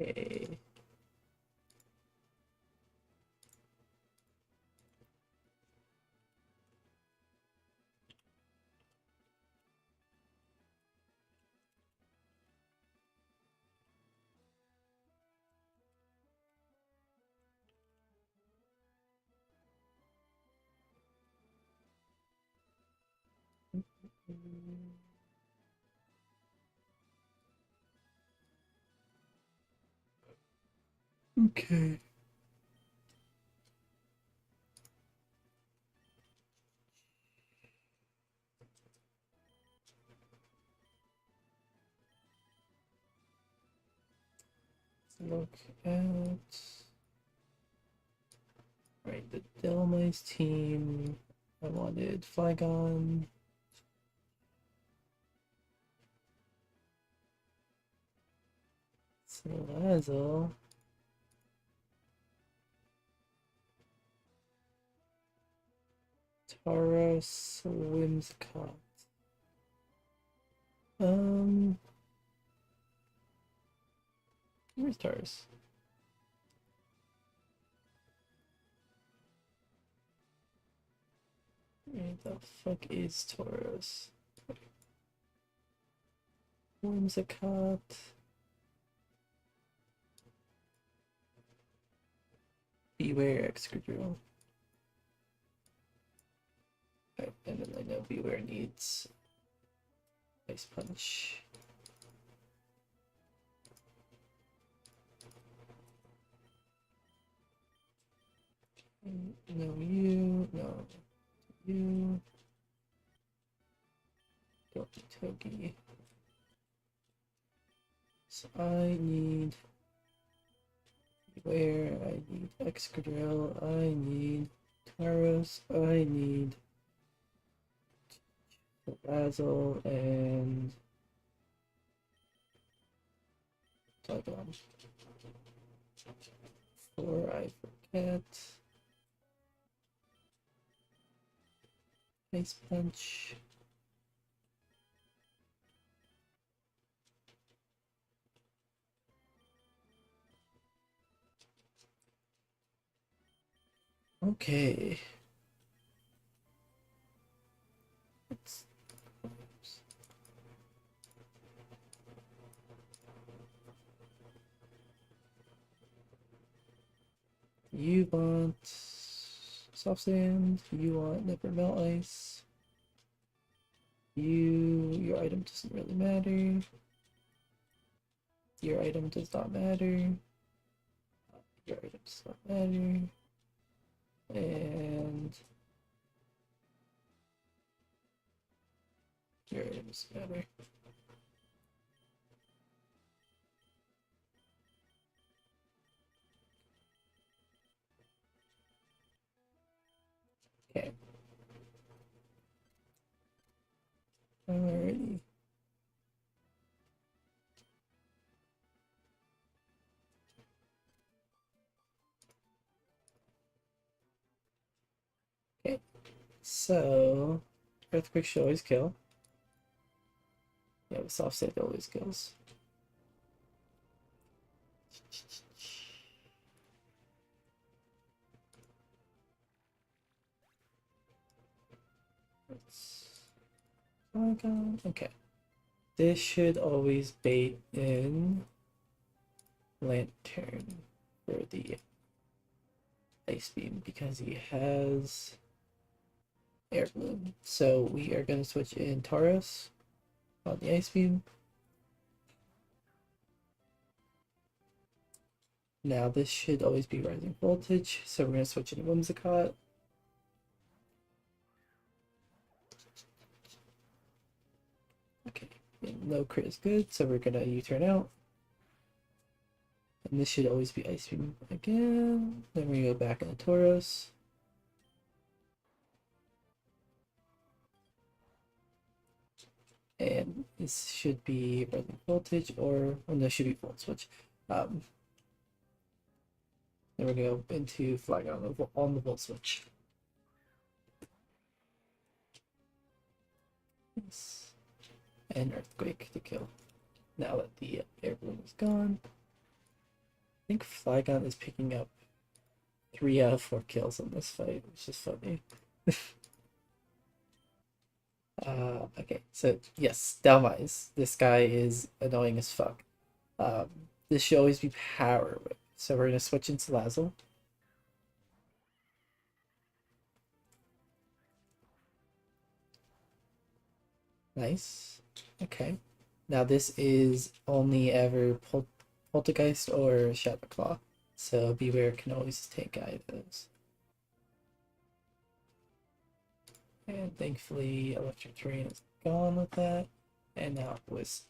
Okay. Okay. Look at right the Delmice team. I wanted Flygon. Salazzle. Tauros, Whimsicott. Where's Tauros? Where the fuck is Tauros? Whimsicott. Beware Excadrill. Right, and then I know Beware needs Ice Punch. No, you. No, you. Don't be Togi. So I need Beware, I need Excadrill, I need Tauros, I need Basil, and Flygon. 4, I forget. Ice Punch. Okay. Let's... You want Soft Sand, you want Never Melt Ice. Your item doesn't really matter. Your item does not matter. Your item does not matter. And your item doesn't matter. Okay. Alrighty. Okay. So Earthquake should always kill. Yeah, with soft sand always kills. Okay. This should always bait in Lantern for the Ice Beam because he has Air Bloom. So we are going to switch in Tauros on the Ice Beam. Now this should always be Rising Voltage, so we're going to switch in Whimsicott. Okay, no crit is good, so we're going to U-turn out. And this should always be Ice Beam again. Then we go back into Tauros. And this should be Rising Voltage, or no, should be Volt Switch. Then we're gonna go into Flygon on the Volt Switch. Yes. And Earthquake to kill. Now that the Air Balloon is gone. think Flygon is picking up 3 out of 4 kills in this fight, which is funny. Okay, so yes, Dalmais. This guy is annoying as fuck. Um, this should always be Power Whip. So we're gonna switch into Lazzle. Nice. Okay. Now this is only ever Poltergeist or Shadow Claw. So Beware can always take either of those. And thankfully Electric Terrain is gone with that. And now with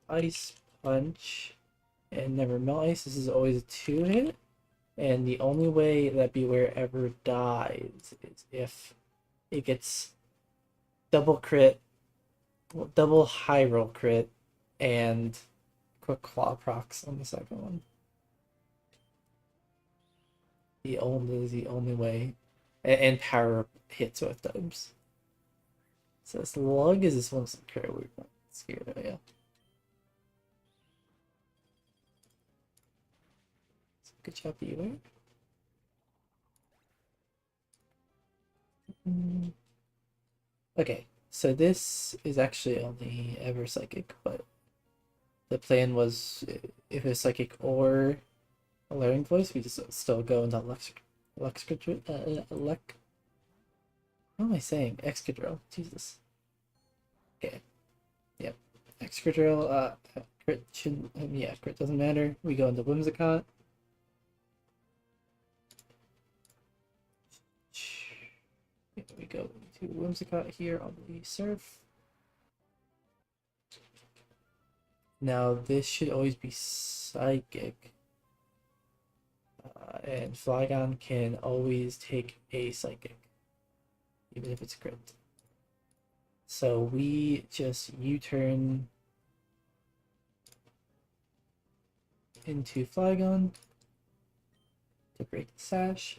Ice Punch and Never Melt Ice, this is always a 2-hit. And the only way that Beware ever dies is if it gets double crit, double high roll crit, and quick claw procs on the second one. The only way, and power hits with dubs. So Slug is this one's crit we're not scared of, yeah. So good job, Beware. Okay, so this is actually only ever psychic, but the plan was if it's psychic or a learning voice, we just still go into what am I saying? Excadrill. Jesus. Okay. Yep. Excadrill, crit shouldn't, yeah, crit doesn't matter. We go into Whimsicott. Yeah, we go to Whimsicott here on the Surf. Now this should always be Psychic. And Flygon can always take a Psychic, even if it's crit. So we just U-turn into Flygon to break the sash.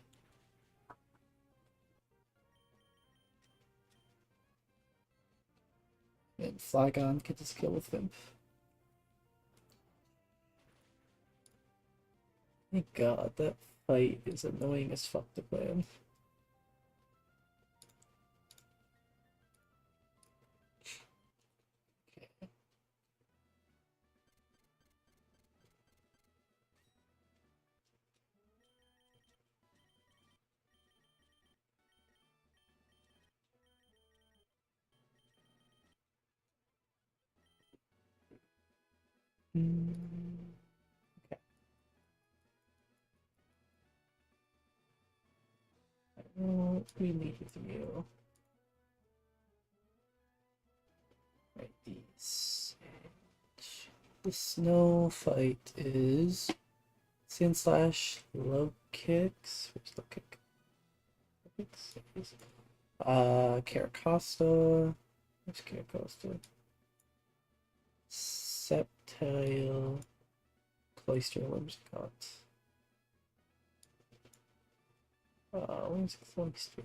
And Flygon gets his kill with Vimp. Thank God, that fight is annoying as fuck to play on. Okay. What we need with you? Right, these. The snow fight is Sand Slash, Low Kicks. Where's Low Kick? Caracosta. Where's Caracosta? Septile. Cloister Whimsicott. Where's Cloister?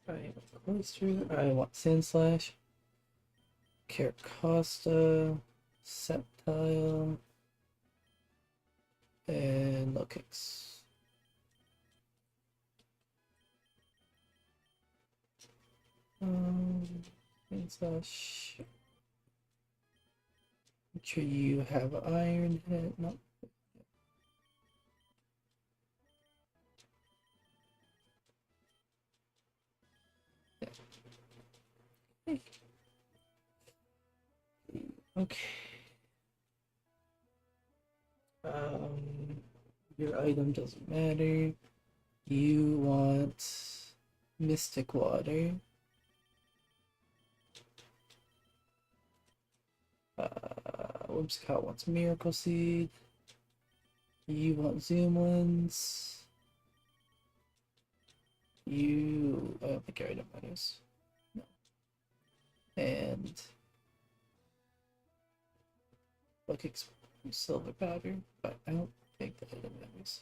I want Cloister. I want Sand Slash. Caracosta. Septile. And Low Kicks. Sand Slash. Make sure you have Iron Head. No. Okay. Your item doesn't matter. You want Mystic Water. Whimsicott wants Miracle Seed. You want Zoom Lens. I don't think your item matters. No. And Look silver powder, but I don't think that it matters.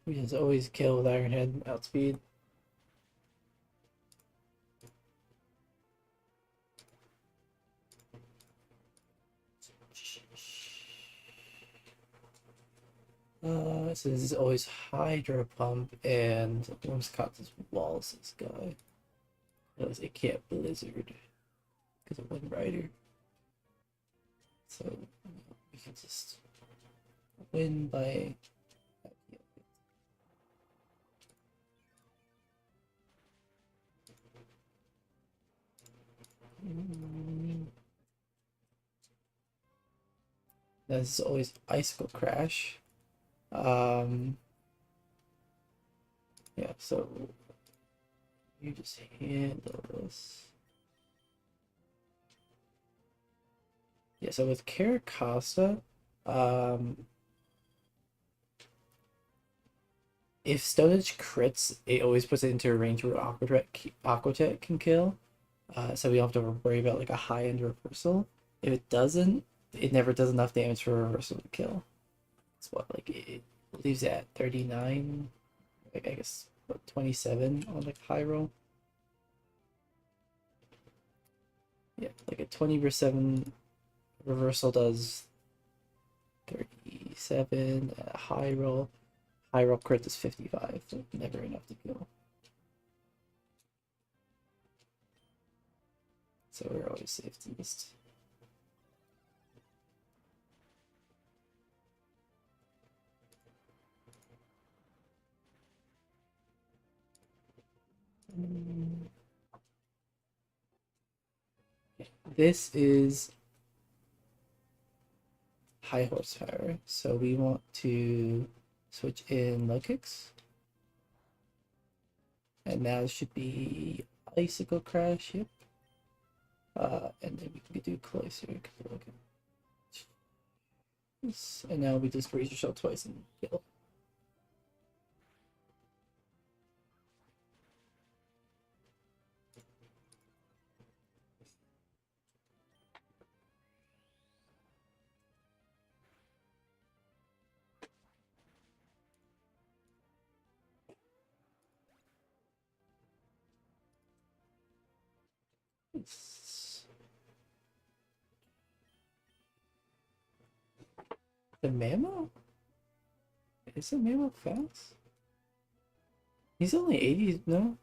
We just always kill with Iron Head outspeed. So this is always Hydro Pump and Wisconsin's Walls, this guy. Because it can't Blizzard because of Wind Rider. So we can just win by. This is always Icicle Crash. Yeah, so you just handle this. Yeah, so with Caracasta, if Stone Edge crits, it always puts it into a range where Aquajet can kill. So we don't have to worry about like a high-end reversal. If it doesn't, it never does enough damage for a reversal to kill. It's what, like it leaves it at 39, like I guess what, 27 on like high roll. Yeah, like a 20% reversal does 37. High roll crit is 55. So never enough to kill. So we're always safetiest. This is high horsepower, so we want to switch in low kicks. And now it should be Icicle Crash, yep. And then we can do closer. And now we just raise your shell twice and kill. The Mammo? Is the Mammo fast? He's only 80, no?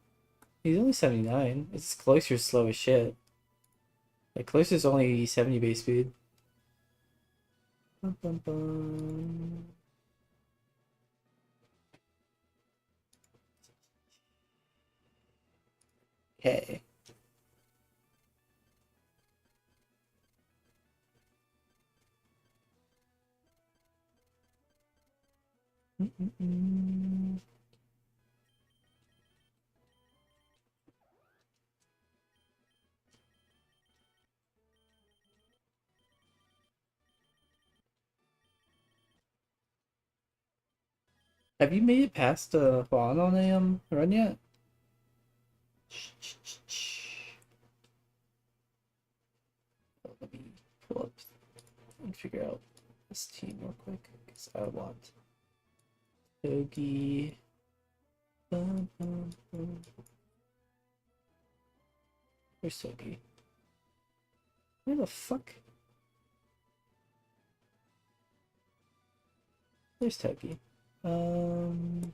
He's only 79. It's Cloister's slow as shit. Like, Cloister's only 70 base speed. Bum, bum, bum. Okay. Have you made it past Juan on a run yet? Let me pull up and figure out this team real quick because I want Yogi. Where's Yogi? Where the fuck? There's Toki. Flygon.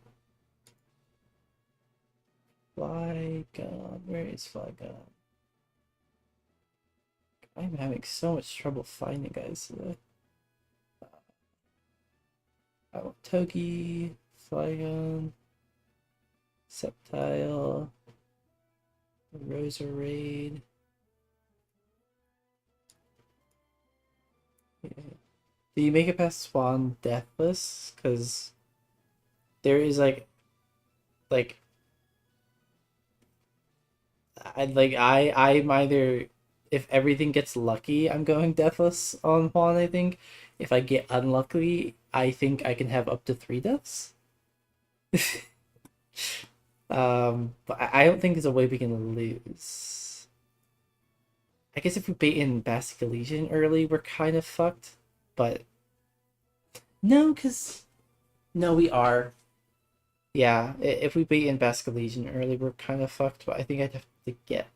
Where is Flygon? I'm having so much trouble finding guys today. I want Toki, Flygon, Sceptile, Roserade. Yeah. Do you make it past Swan deathless? Because there is like I'm either, if everything gets lucky, I'm going deathless on Juan, I think. If I get unlucky, I think I can have up to 3 deaths. But I don't think there's a way we can lose. I guess if we bait in Basic Elysian early, we're kind of fucked. But no, because no, we are. Yeah, if we bait in Basic Elysian early, we're kind of fucked. But I think I'd have to get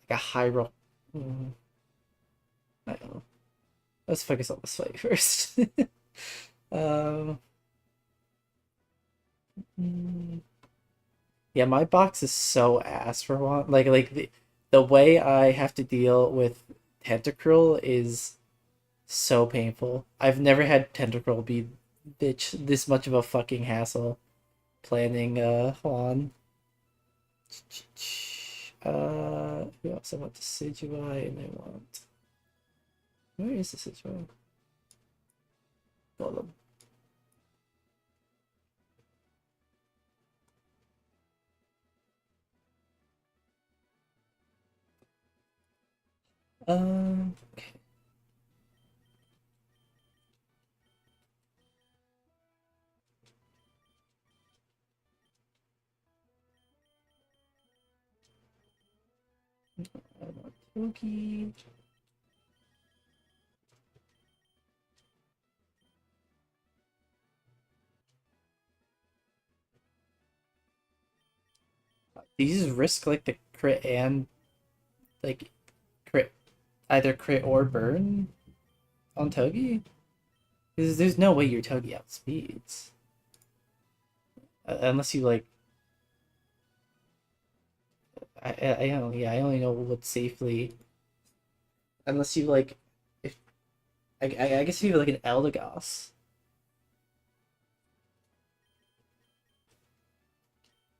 like a high roll. I don't know. Let's focus on this fight first. um, mm, yeah, my box is so ass for one. Like the way I have to deal with Tentacruel is so painful. I've never had Tentacruel be this much of a fucking hassle planning on. We also want the Decidueye and I want where is the Decidueye? Golem. Okay. I want Toki. These risk like the crit and like crit either crit or burn on Togi. There's no way your Togi outspeeds. Unless you like I don't yeah, I only know what safely unless you like if I guess if you have like an Eldegoss.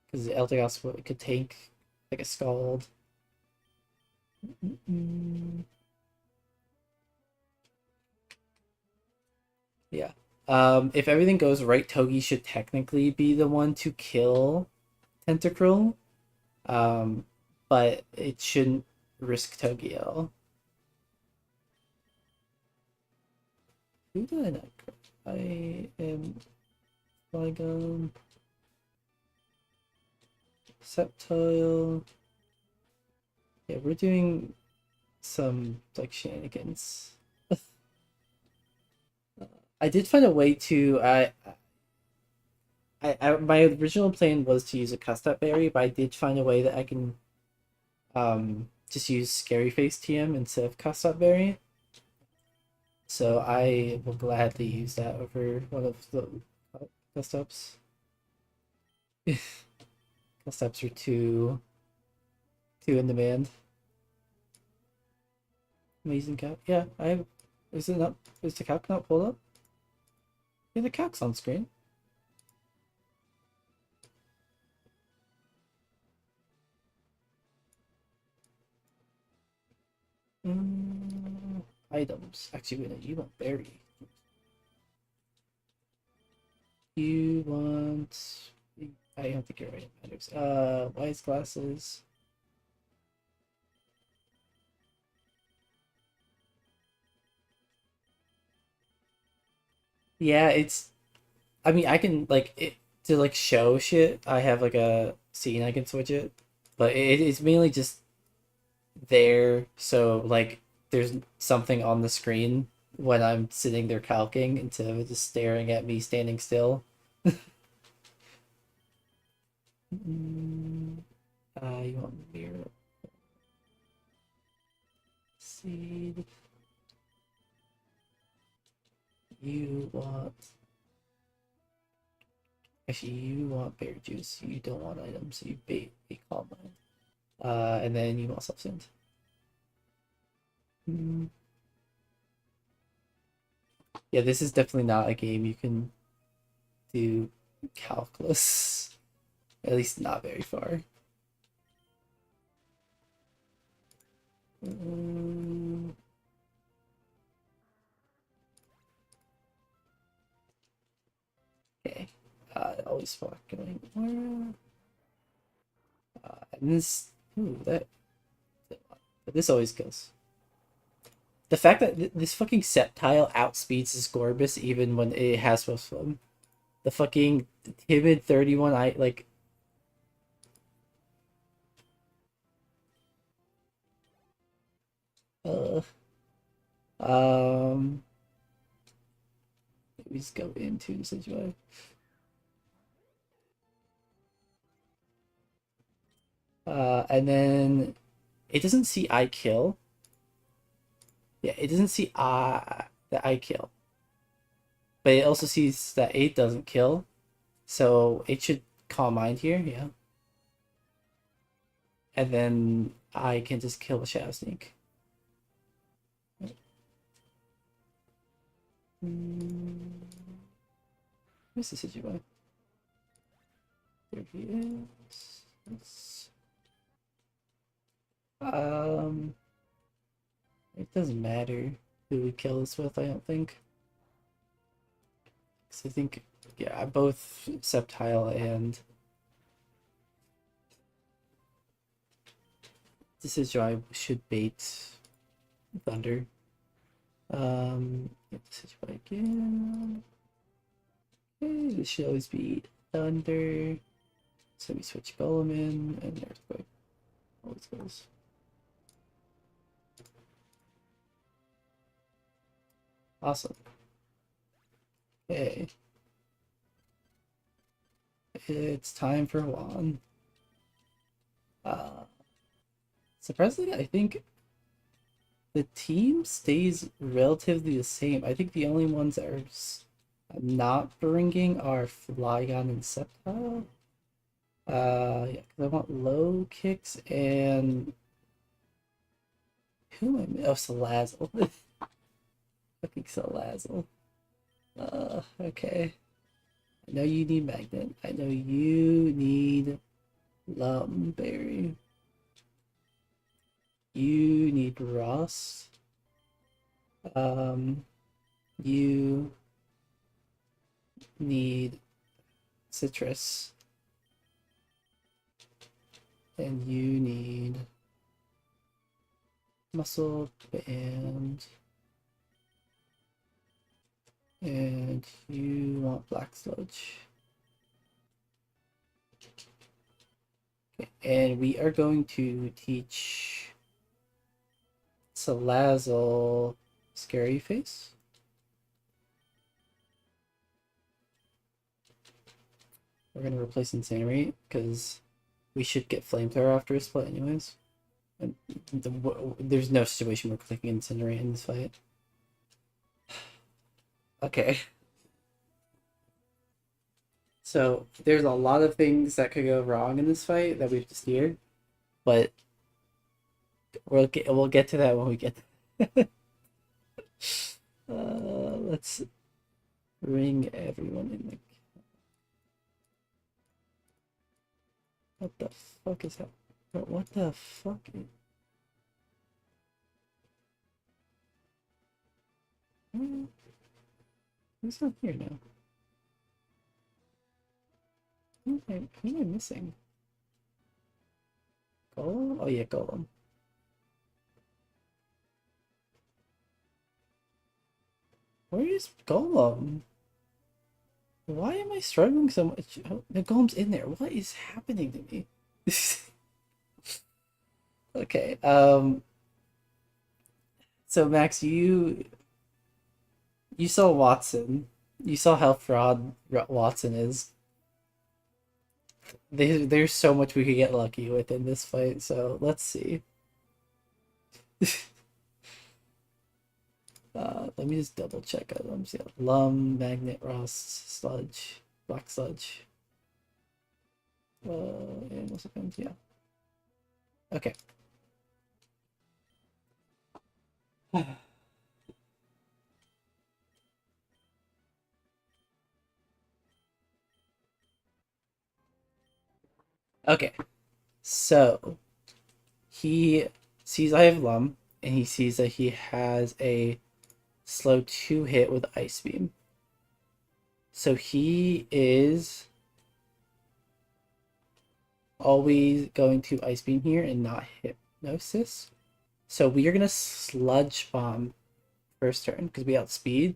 Because the Eldegoss could tank like a Scald. Mm-mm. Yeah. If everything goes right, Togi should technically be the one to kill Tentacruel. Um, but it shouldn't risk Togio. Who did I not? I am Flygon, Sceptile. Yeah, we're doing some like shenanigans. I did find a way to my original plan was to use a custom berry, but I did find a way that I can just use Scary Face TM instead of custom berry. So I will gladly use that over one of the custom. Custom are too in demand. Amazing cap. Yeah, I is it not is the calc not pulled up? Yeah, the calc's on screen. Mm, items. Actually, wait, you want berry. You want I don't think you're right. It matters. Wise glasses. Yeah, it's I mean I can like it to like show shit, I have like a scene I can switch it. But it's mainly just there so like there's something on the screen when I'm sitting there calcing instead of just staring at me standing still. Mm, you want mirror seed. You want actually you want bear juice. You don't want items, so you bait calm mind. And then you want substance. Mm, yeah, this is definitely not a game you can do calculus. At least not very far. Mm, okay. Always fuck going. And this, ooh, that this always kills. The fact that this fucking Sceptile outspeeds this Gorbis even when it has Swift Swim. The fucking timid 31 I like uh um we just go into the situation. And then it doesn't see I kill. Yeah, it doesn't see that I kill. But it also sees that 8 doesn't kill. So it should Calm Mind here, yeah. And then I can just kill the Shadow Sneak. Where's the Sigiboi? There he is. Um, it doesn't matter who we kill this with, I don't think. Because I think, yeah, both Sceptile and Decidueye should bait Thunder. Decidueye again. Okay, this should always be Thunder. So we switch Golem in, and Earthquake. Always goes. Awesome. Okay. It's time for Juan. Surprisingly, I think the team stays relatively the same. I think the only ones that are not bringing are Flygon and Sceptile. Yeah, because I want low kicks and who am I? Oh, Salazzle. Fucking Salazzle. Okay. I know you need Magnet. I know you need Lumberry. You need Ross. You need Citrus. And you need Muscle Band. And you want Black Sludge. Okay, and we are going to teach Salazzle Scary Face. We're going to replace Incinerate because we should get Flamethrower after a split anyways. And there's no situation we're clicking Incinerate in this fight. Okay. So there's a lot of things that could go wrong in this fight that we have to steer, but we'll get to that when we get there. Let's bring everyone in the... What the fuck is that? What the fuck? Who's not here now? Who am I missing? Golem? Oh yeah, Golem. Where is Golem? Why am I struggling so much? Oh, the Golem's in there. What is happening to me? Okay, so Max, you saw Watson. You saw how fraud Watson is. There's so much we could get lucky with in this fight, so let's see. Let me just double check items. Yeah, Lum, Magnet, Rust, Sludge, Black Sludge. And what's it? Yeah. Okay. Okay. So he sees I have Lum, and he sees that he has a slow 2-hit with Ice Beam. So he is always going to Ice Beam here and not Hypnosis. So we are going to Sludge Bomb first turn because we outspeed.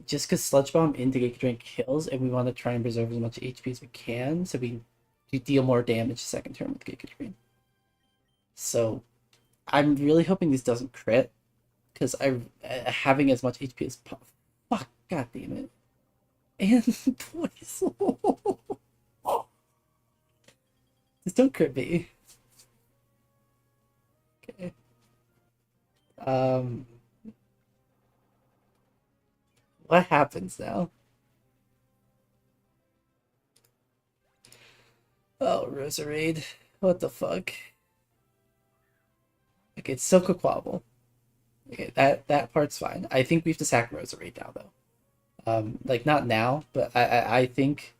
Just because Sludge Bomb into Giga Drain kills, and we want to try and preserve as much HP as we can, so we deal more damage second turn with Giga Drain. So I'm really hoping this doesn't crit, because I having as much HP as fuck, god damn it, and poison. Just don't crit me. Okay. Um, what happens now? Oh, Roserade. What the fuck? Okay, it's Silco Quabble. Okay, that part's fine. I think we have to sack Roserade now, though. Like not now, but I think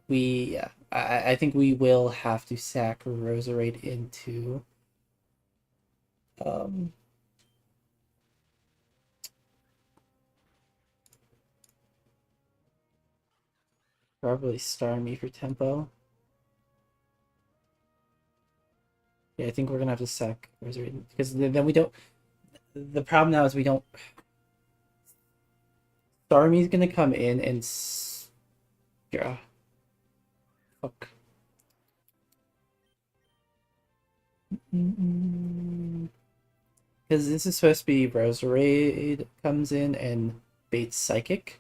we yeah, I think we will have to sack Roserade into um probably Starmie for tempo. Yeah, I think we're gonna have to sack Roserade because then we don't. The problem now is we don't. Starmie's gonna come in and yeah, fuck. Because this is supposed to be Roserade comes in and baits Psychic.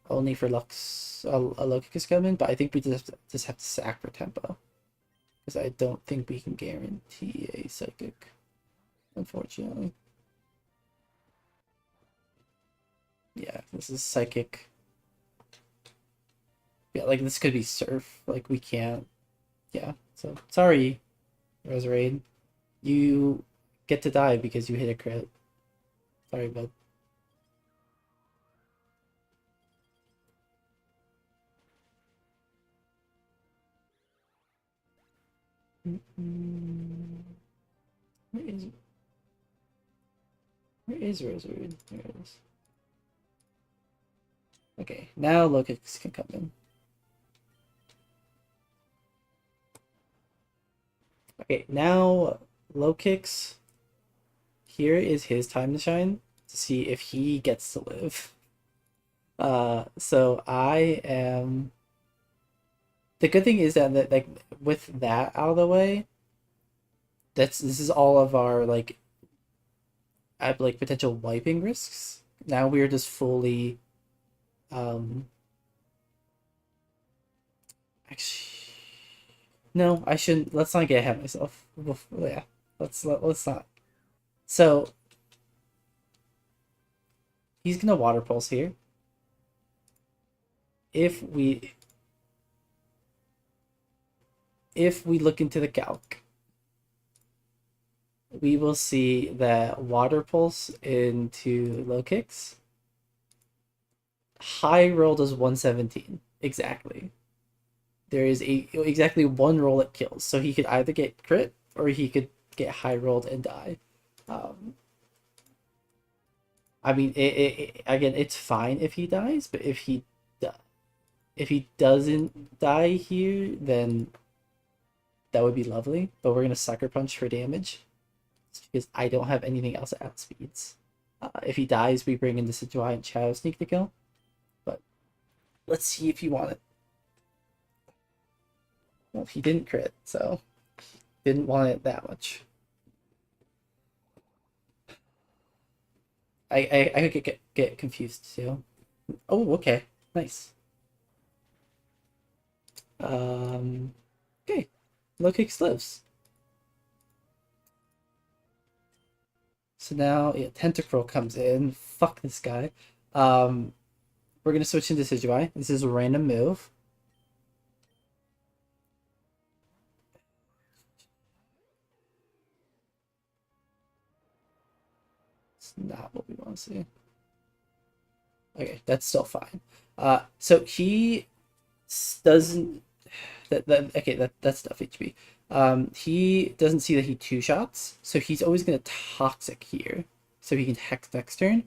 Only for Lux, a Locus coming, but I think we just have to sack for tempo because I don't think we can guarantee a psychic, unfortunately. Yeah, this is psychic. Yeah, like this could be surf. Like we can't. Yeah, so sorry, Roserade. You get to die because you hit a crit. Sorry, bud. Where is where is Roserade? There it is. Okay, now Locus can come in. Okay, now low kicks. Here is his time to shine to see if he gets to live. So I am. The good thing is that like with that out of the way, this is all of our like potential wiping risks. Now we're just fully, um. Actually, no, I shouldn't. Let's not get ahead of myself. Yeah, let's not. So he's gonna water pulse here. If we look into the calc, we will see that water pulse into low kicks. High roll does 117 exactly. There is exactly one roll it kills, so he could either get crit or he could get high rolled and die. Um, I mean, again, it's fine if he dies, but if he doesn't die here, then that would be lovely. But we're gonna sucker punch for damage because I don't have anything else at outspeeds. If he dies, we bring in the Decidueye and Chow sneak to kill. But let's see if you want it. Well, he didn't crit, so didn't want it that much. I could get confused too. Oh, okay, nice. Um, okay, low kicks lives. So now, yeah, Tentacruel comes in. Fuck this guy. Um, we're gonna switch into Decidueye. This is a random move. It's not what we want to see. Okay, that's still fine. So he doesn't okay, that's stuff HP. He doesn't see that he two shots, so he's always gonna toxic here, so he can hex next turn.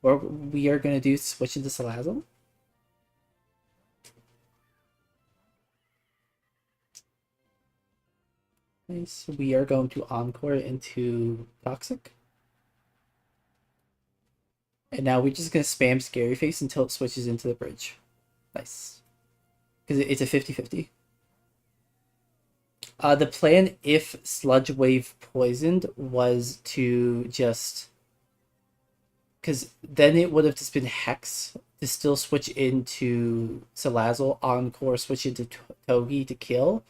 What we are gonna do is switch into Salazzle. Nice. We are going to encore into toxic. And now we're just gonna spam Scary Face until it switches into the bridge. Nice. Because it's a 50-50. The plan, if Sludge Wave poisoned, was to just... Because then it would have just been Hex to still switch into Salazzle, Encore, switch into Togi to kill,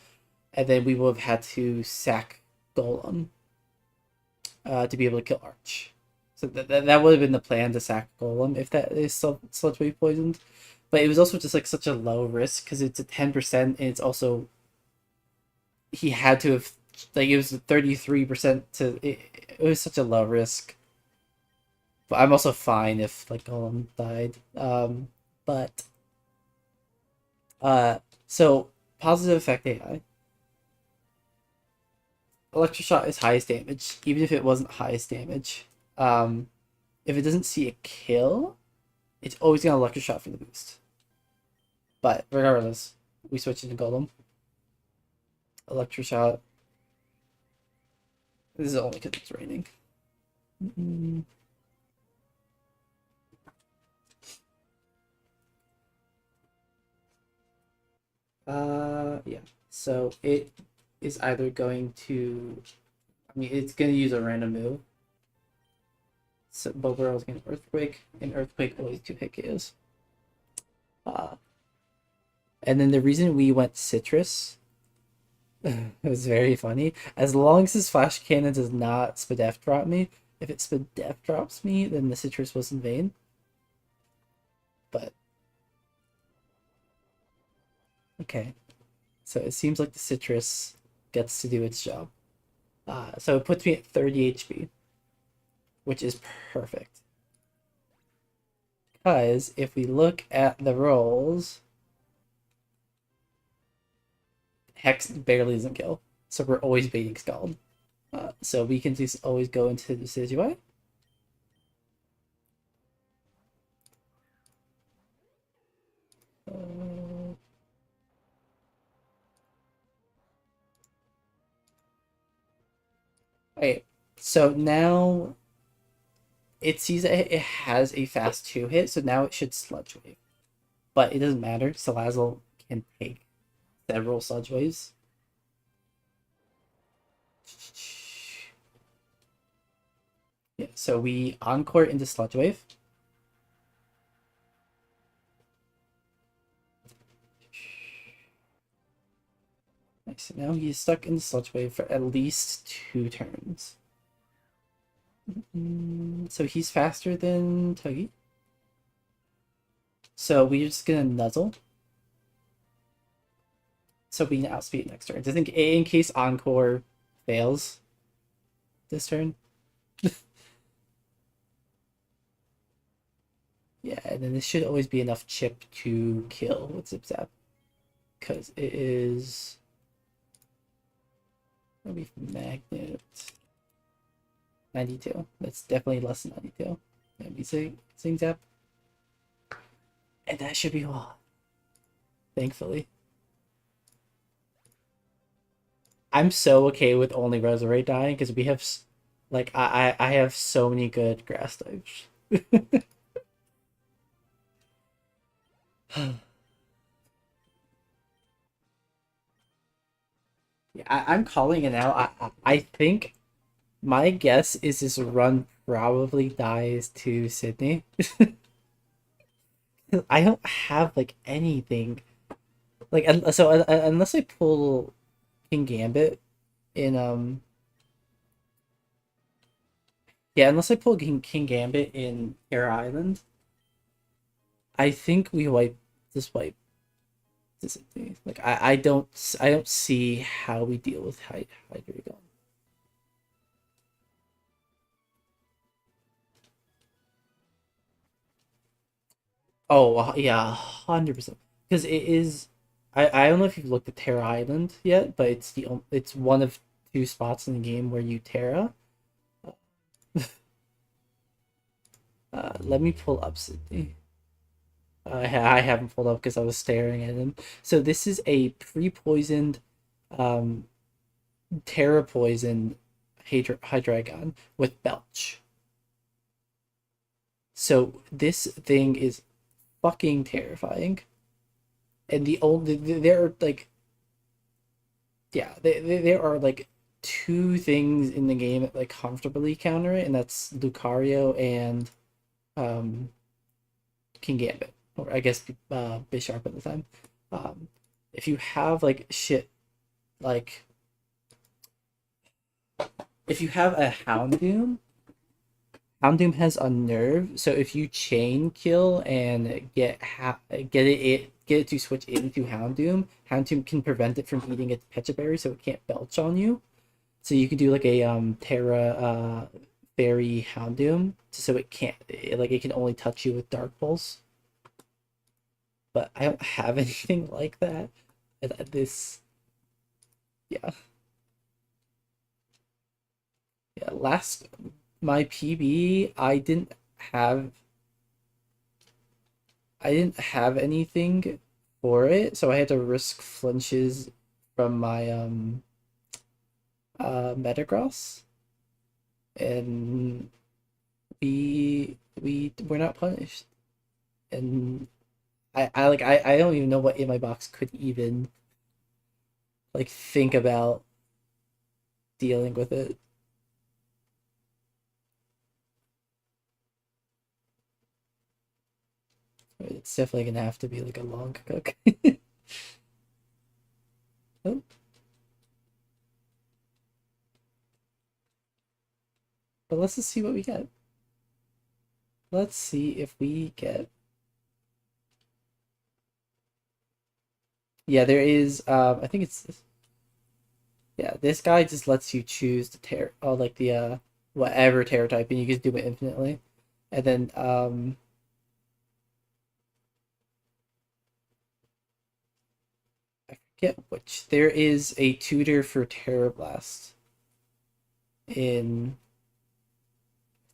and then we would have had to sack Golem to be able to kill Arch. So that would have been the plan, to sack Golem if that is Sludge Wave poisoned. But it was also just like such a low risk because it's a 10% and it's also... He had to have... Like it was 33% to... It was such a low risk. But I'm also fine if like Golem died. But so positive effect AI. Electroshock is highest damage, even if it wasn't highest damage. If it doesn't see a kill, it's always gonna Electroshock for the boost. But regardless, we switch into Golem. Electroshock. This is only because it's raining. Yeah. So it is either going to... I mean, it's going to use a random move. So Bobarel's going to Earthquake, and Earthquake always 2-hit KOs. And then the reason we went Citrus, it was very funny. As long as his Flash Cannon does not Spadef drop me, if it Spadef drops me, then the Citrus was in vain. But okay, so it seems like the Citrus gets to do its job. So it puts me at 30 HP, which is perfect. Because if we look at the rolls, Hex barely doesn't kill, so we're always baiting Scald. So we can just always go into the Decidueye. Okay, so now it sees that it has a fast 2-hit, so now it should Sludge Wave. But it doesn't matter, Salazzle can take several Sludge Waves. Yeah, so we Encore into Sludge Wave. Nice, now he's stuck in the Sludge Wave for at least 2 turns. So he's faster than Tuggy. So we're just gonna Nuzzle. So we can outspeed next turn. Just in case Encore fails this turn. Yeah, and then this should always be enough chip to kill with Zip Zap. Because it is... Maybe Magnet... 92. That's definitely less than 92. Maybe Zing Zap. And that should be all. Thankfully. I'm so okay with only Resurrect dying because we have... Like, I have so many good grass types. Yeah, I'm calling it now. I think my guess is this run probably dies to Sydney. I don't have like anything. Like so unless I pull King Gambit in yeah, unless I pull King Gambit in Terra Island, I think we wipe Sydney. Like I don't see how we deal with Hydreigon. Oh yeah, 100%. Because it is. I don't know if you've looked at Terra Island yet, but it's one of 2 spots in the game where you Terra. Let me pull up Sydney. I haven't pulled up because I was staring at him. So this is a pre-poisoned, Terra poisoned Hydreigon with Belch. So this thing is fucking terrifying. And the only there are like yeah, there are like two things in the game that like comfortably counter it, and that's Lucario and um King Gambit, or I guess Bisharp at the time. Um, if you have like shit like if you have a Houndoom, Houndoom has Unnerve, so if you chain kill and get it to switch into Houndoom, Houndoom can prevent it from eating its Pecha Berry, so it can't belch on you. So you can do like a Terra Fairy Houndoom, so it can't like it can only touch you with Dark Pulse. But I don't have anything like that. This yeah yeah last my PB have I didn't have anything for it, so I had to risk flinches from my Metagross, and we were not punished. And I don't even know what in my box could even like think about dealing with it. It's definitely gonna have to be like a long cook. Oh, but let's just see what we get. Let's see if we get. Yeah, there is. I think it's yeah. This guy just lets you choose the terror, oh, like the whatever terror type, and you can do it infinitely. And then I forget which. There is a tutor for Terror Blast in.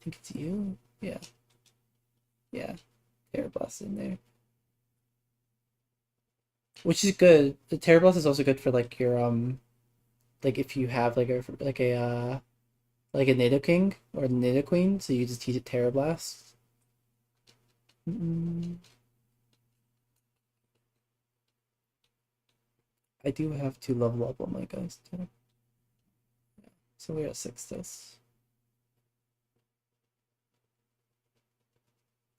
I think it's you. Yeah, yeah. Terror Blast in there, which is good. The Terror Blast is also good for like your like if you have like a Nidoking or Nidoqueen, so you just teach it Terra Blast. Mm, I do have to level up on my guys too. So we're at 6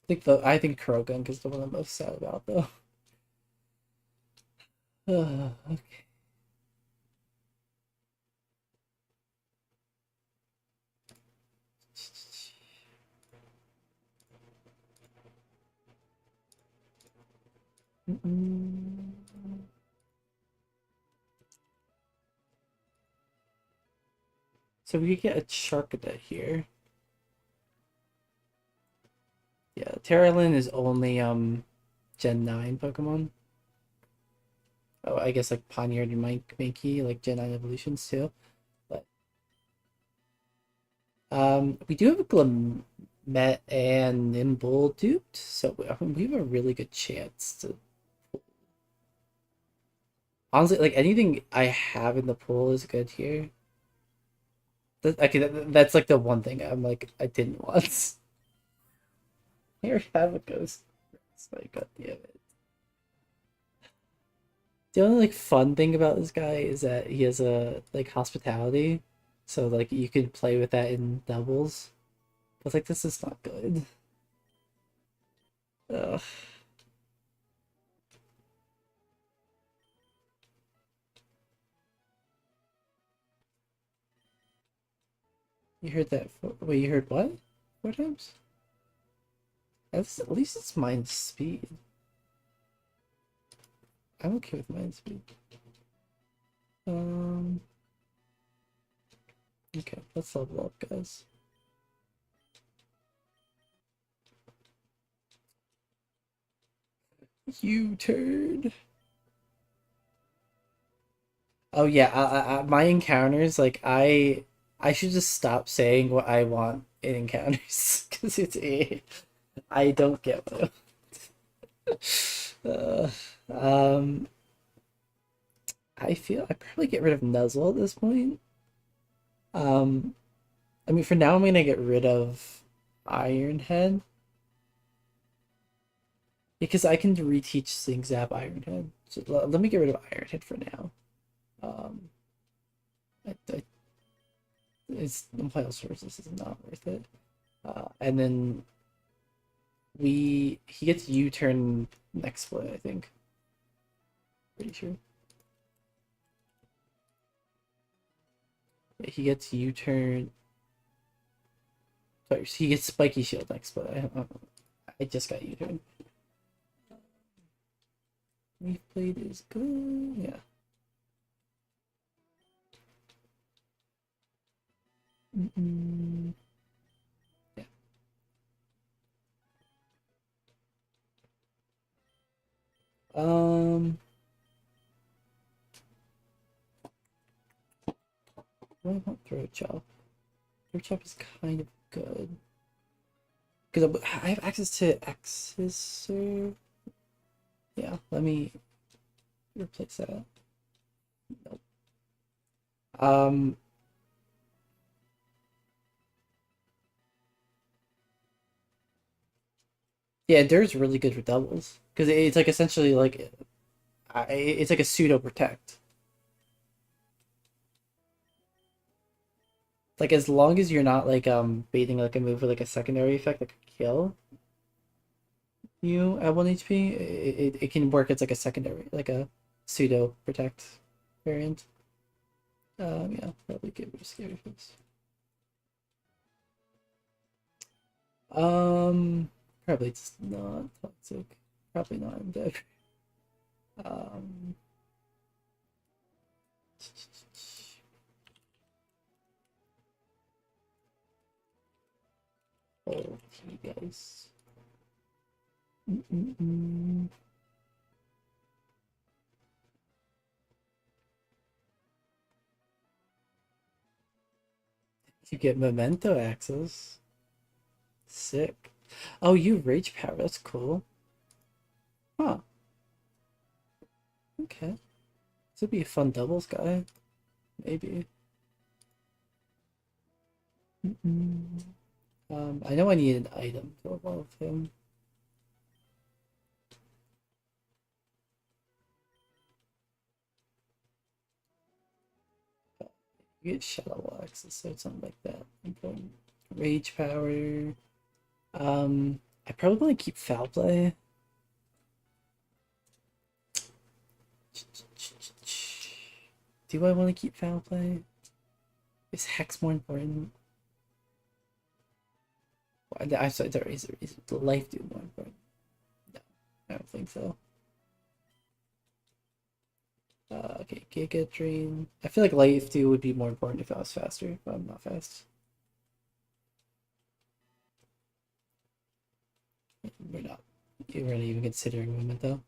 I think Kurogunk is the one I'm most sad about though. Okay. Mm-mm. So we could get a Charcadet here. Yeah, Terralin is only Gen 9 Pokemon. Oh, I guess like Poniard and Mankey, like Gen 9 evolutions too. But we do have a Glamet and Nimble duped, so we have a really good chance to. Honestly, like anything I have in the pool is good here. Okay, that's like the one thing I'm like I didn't want. Here, have a ghost. It's like, god damn it. The only like fun thing about this guy is that he has a like hospitality, so like you could play with that in doubles. But like this is not good. Ugh. You heard that? Wait, you heard what? 4 times? That's at least it's mind speed. I'm okay with mind speed. Um. Okay, let's level up, guys. You turd. Oh yeah, my encounters I should just stop saying what I want in encounters because I don't get what um I feel I probably get rid of Nuzzle at this point. Um I mean for now I'm gonna get rid of Iron Head Because I can reteach Sing Zap Iron Head. So let me get rid of Iron Head for now. Um, it's Impale Sources is not worth it. And then he gets U-turn next split, I think. Pretty sure. He gets U-turn. Sorry, he gets Spiky Shield next split. I just got U-turn. Leaf Blade is good. Yeah. Yeah. Why not Throat Chop? Throat Chop is kind of good. Because I have access to Accessor. Yeah, let me replace that. Nope. Um, yeah, Endur's really good for doubles. Because it's like essentially like it's like a pseudo protect. Like as long as you're not like baiting like a move with like a secondary effect that could kill you at 1 HP, it can work as like a secondary, like a pseudo protect variant. Yeah, probably get rid of scary face. Probably it's not toxic. Probably not. I'm dead. Um, oh, you guys. Mm-mm-mm. You get memento access. Sick. Oh, you rage power. That's cool. Huh. Okay. This would be a fun doubles guy. Maybe. Mm-mm. I know I need an item to evolve him. You get shadow access, so something like that. Important. Rage power. I probably want to keep foul play. Do I want to keep foul play? Is Hex more important? I'm sorry, is life do more important? No, I don't think so. Okay, Giga Drain. I feel like life do would be more important if I was faster, but I'm not fast. We're not. We're not even considering movement though.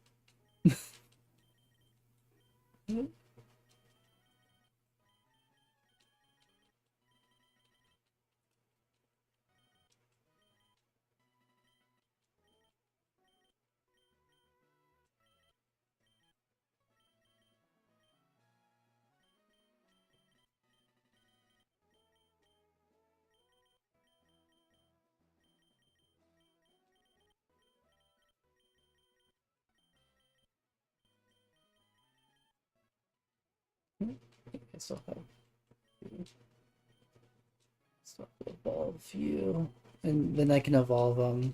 I still have evolve you, and then I can evolve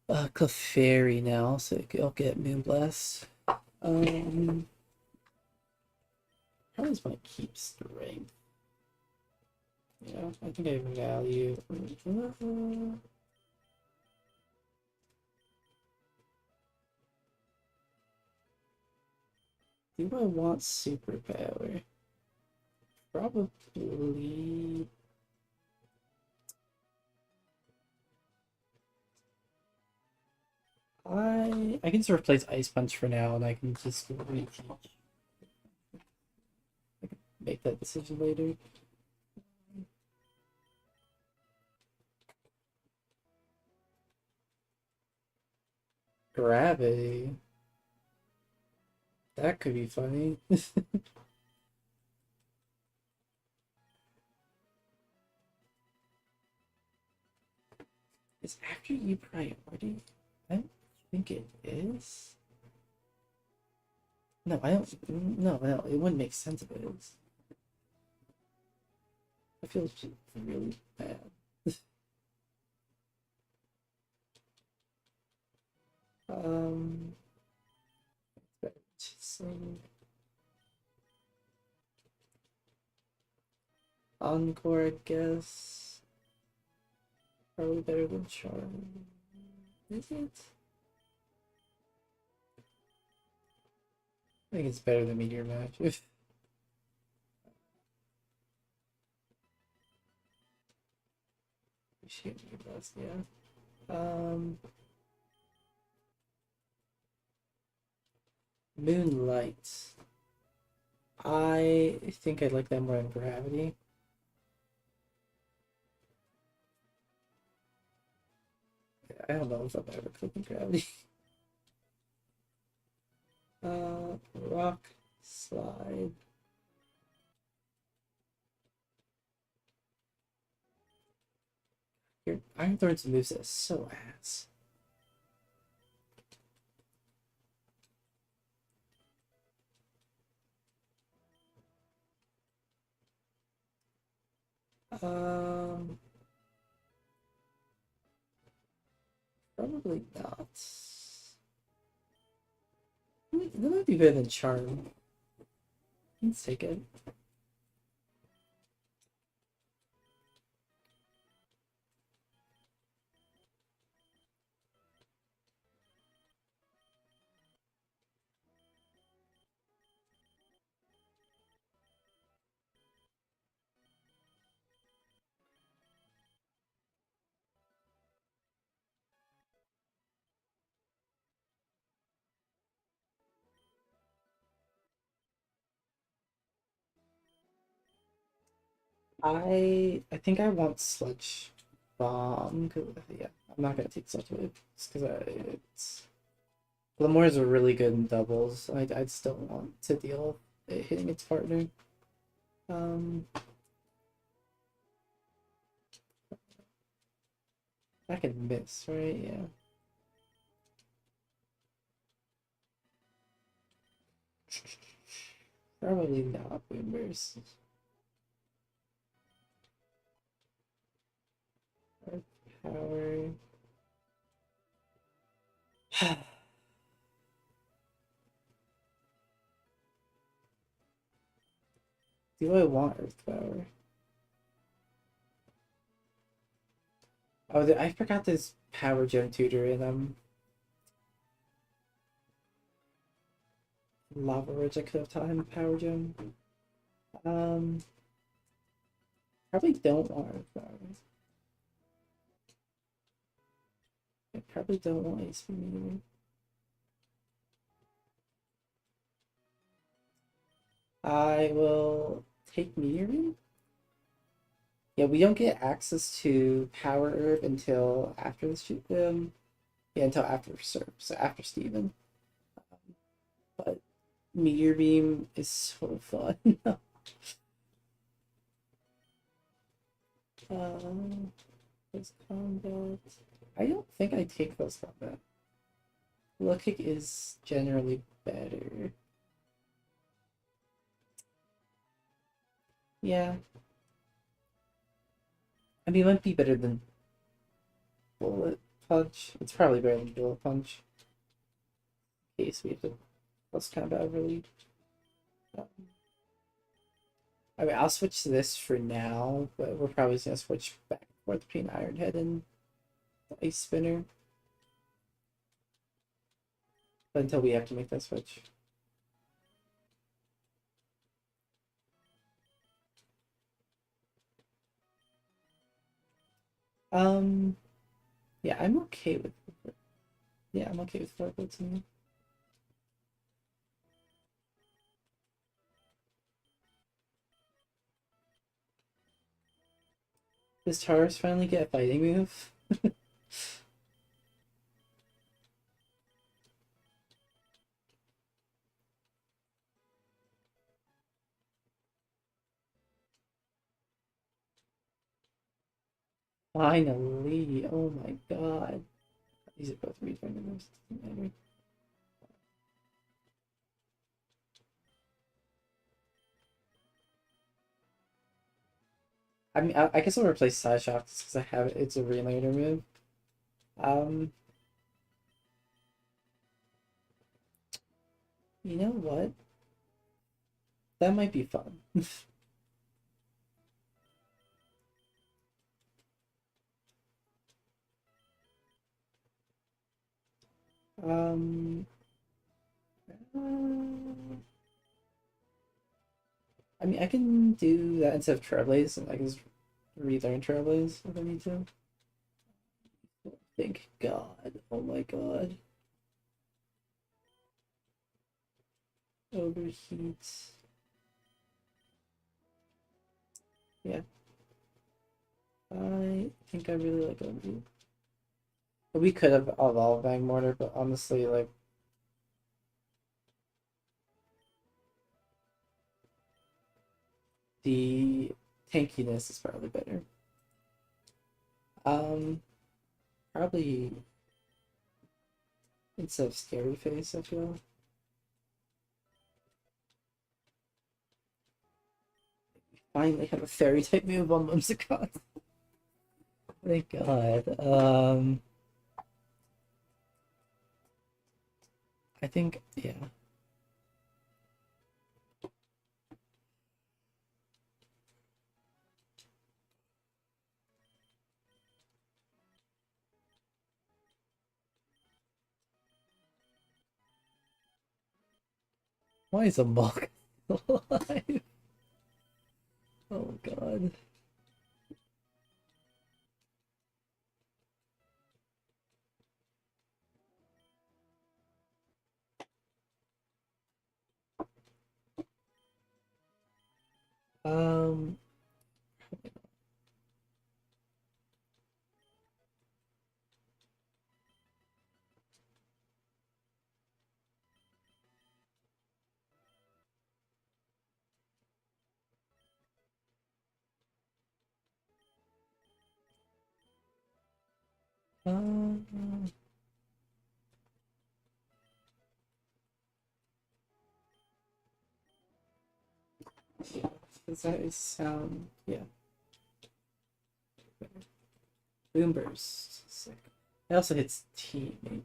Clefairy now, so I'll get Moonblast. Um, how does my keep strength? Yeah, I think I value. Do I want superpower? Probably. I can just replace Ice Punch for now, and I can just reteach. I can make that decision later. Gravity. That could be funny. Is after you priority? I don't think it is. No, I don't. No, no, it wouldn't make sense if it is. I feel really bad. Um, so Encore, I guess. Probably better than Charm. Is it? I think it's better than Meteor Match. Shoot, yeah. Moonlight. I think I like that more than Gravity. I don't know if I've ever clicked in Gravity. Rock Slide. Your Iron Thorns moves is so ass. Um, Probably not. That might be better than Charm. Let's take it. I think I want Sludge Bomb. Yeah, I'm not gonna take Sludge Wave because it's Lemures are really good in doubles. I'd still want to deal with it hitting its partner. Um, I can miss, right? Yeah. Probably not Boomers. Earth Power. Do I want Earth Power? Oh, I forgot this Power Gem Tutor in Lava Ridge. I could have taught him Power Gem. Um, Probably don't want Earth Power. I probably don't want Ace Meteor. I will take Meteor. Yeah, we don't get access to Power Herb until after the shoot. Yeah, until after Surf, so after Steven. But Meteor Beam is so fun. um, those combat. I don't think I take those combat. Low kick is generally better. Yeah, I mean, it might be better than Bullet Punch. It's probably better than Bullet Punch. In case we have to plus combat overlead. Um, I mean, I'll switch to this for now, but we're probably just gonna switch back and forth between Iron Head and Ice Spinner until we have to make that switch. Um, yeah, I'm okay with. Yeah, I'm okay with 4 votes in there. Does Taurus finally get a fighting move? Finally! Oh my god! These are both read numbers. Doesn't matter. I mean, I guess I'll replace side shocks because I have it. It's a relater move. Um, you know what? That might be fun. Um, uh, I mean, I can do that instead of Trailblaze, and I can just relearn Trailblaze if I need to. Thank God. Oh my God. Overheat. Yeah, I think I really like Overheat. We could have evolved Bang Mortar, but honestly, like, the tankiness is probably better. Um, Probably instead of Scary Face, I feel. Finally have a fairy type move on Whimsicott. Thank God. I think, yeah. Why is a Mog alive? Oh God. Um, um, does that sound, yeah. Boom Burst. Sick. It also hits teammate.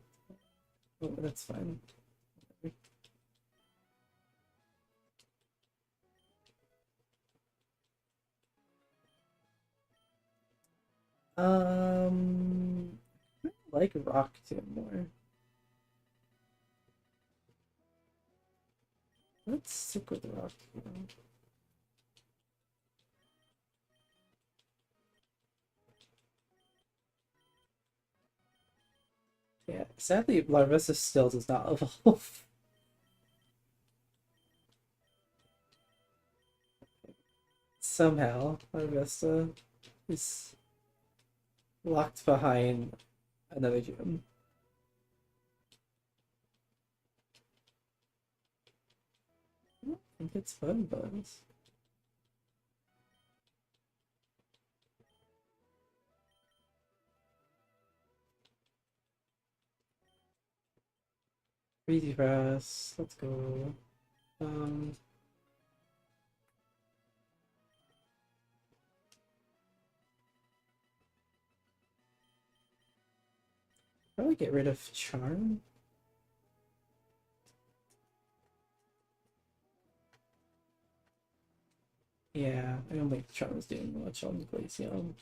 Oh, that's fine. I like Rock Tomb more. Let's stick with Rock Tomb. Yeah, sadly, Larvesta still does not evolve. Somehow, Larvesta is locked behind another gym. I think it's fun, bugs. Breezy Grass, let's go. Um, Probably get rid of Charm. Yeah, I don't think Charm is doing much on Glaceon.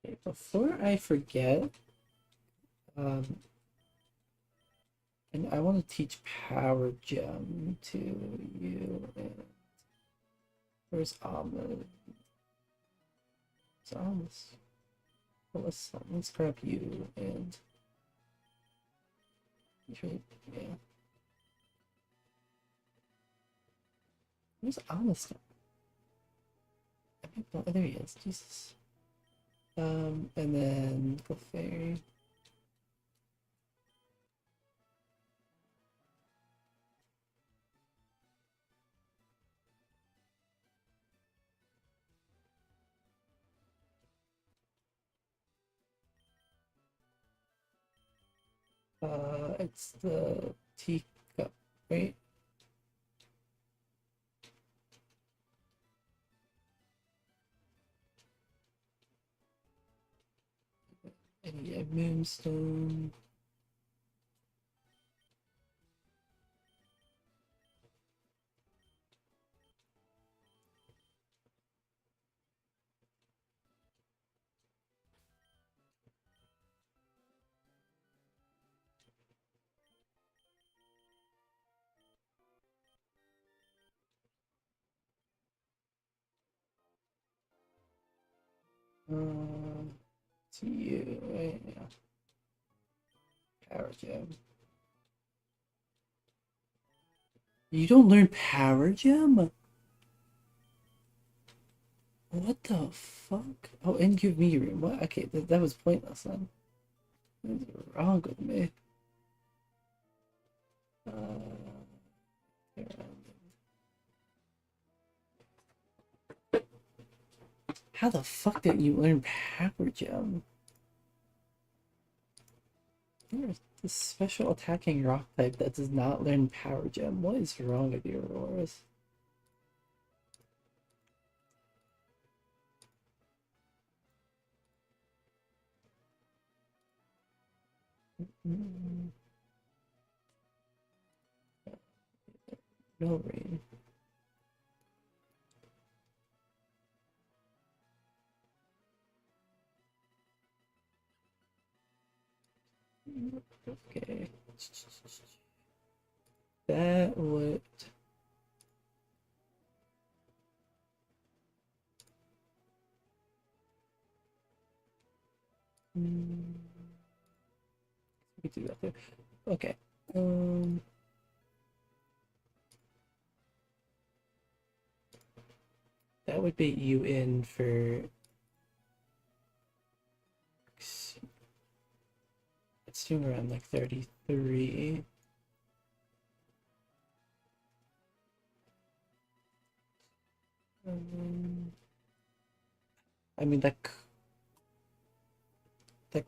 Okay, before I forget, um, and I want to teach Power Gem to you. And where's Ahmed? It's almost. Well, let's grab you and trade. Yeah. Where's Ahmed? Oh, there he is. Jesus. And then the fairy. It's the teacup, right? And yeah, moonstone. To you, right? Yeah. Power gem. You don't learn power gem? What the fuck? Oh, and give me room. What? Okay, that was pointless then. What is wrong with me? Uh, how the fuck did you learn power gem? There's this special attacking rock type that does not learn power gem. What is wrong with you, Auroras? No rain. Okay. That would. We do that there. Okay. That would bait you in for. It's doing around like 33. I mean that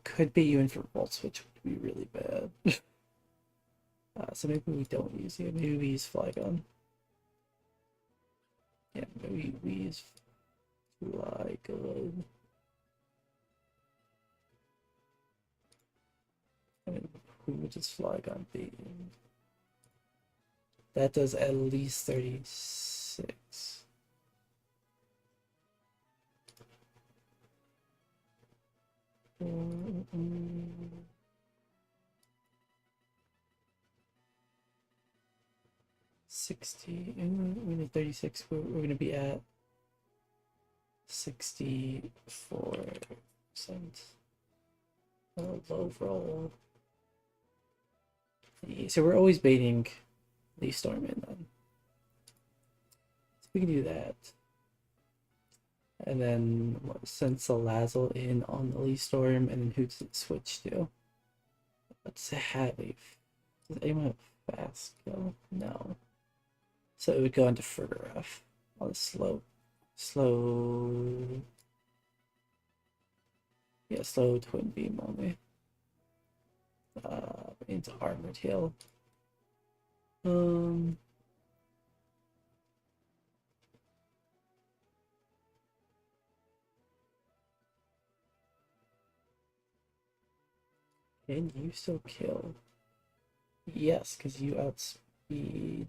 could bait you in for volt switch, would be really bad. So maybe we don't use it. Maybe we use Flygon. Yeah, maybe we use Flygon. I mean, who would just Flygon be? That does at least 36. Mm-mm. 60. We need 36. We're gonna be at 64%. Low roll. So we're always baiting Leaf Storm in then. So we can do that. And then send Salazzle in on the Leaf Storm, and then who does it switch to? Let's have a. Does anyone have fast go? No. So it would go into further off on the slow. Yeah, slow twin beam only. Into armor tail. Can you still kill? Yes, because you outspeed.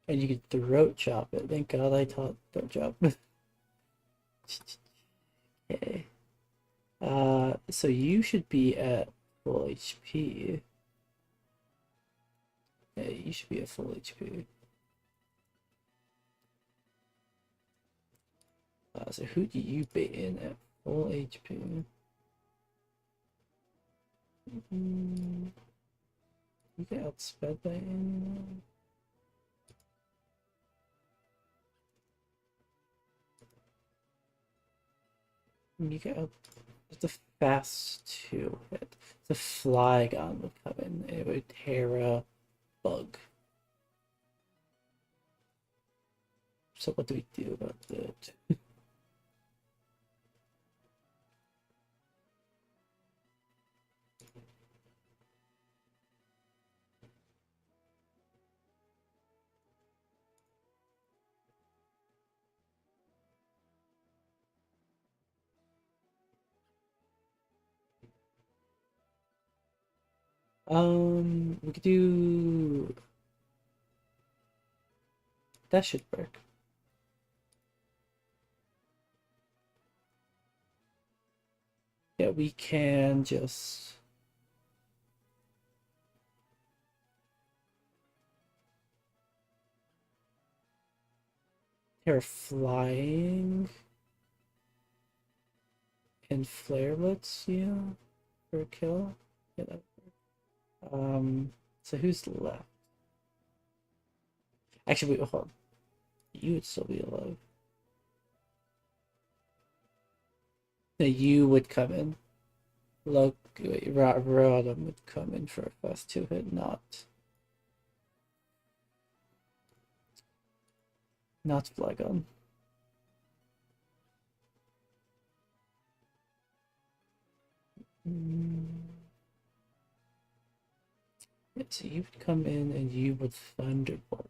And you can throat chop it. Thank God I taught throat chop. Okay. So you should be at full HP. Yeah, you should be at full HP. So who do you bait in at full HP? You get outsped by anyone? You get it's a fast 2-hit. The Flygon would come in. It would tear a bug. So what do we do about it? We could do that should work. Yeah, we can just they're flying and flarelets, yeah, for a kill. Yeah, so who's left? Actually, wait, hold on. You would still be alive. No, you would come in. Look, wait, Rodham would come in for a fast 2-hit, not Flygon. Yeah, so you would come in and you would Thunderbolt.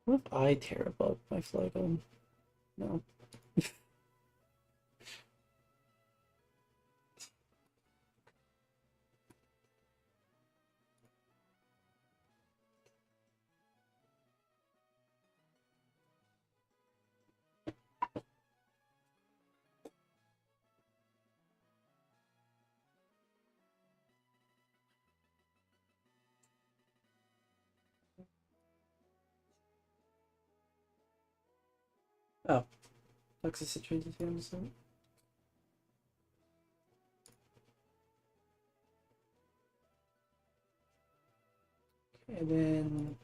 What if I tear above my Flygon? No. Oh, toxicity defense. And then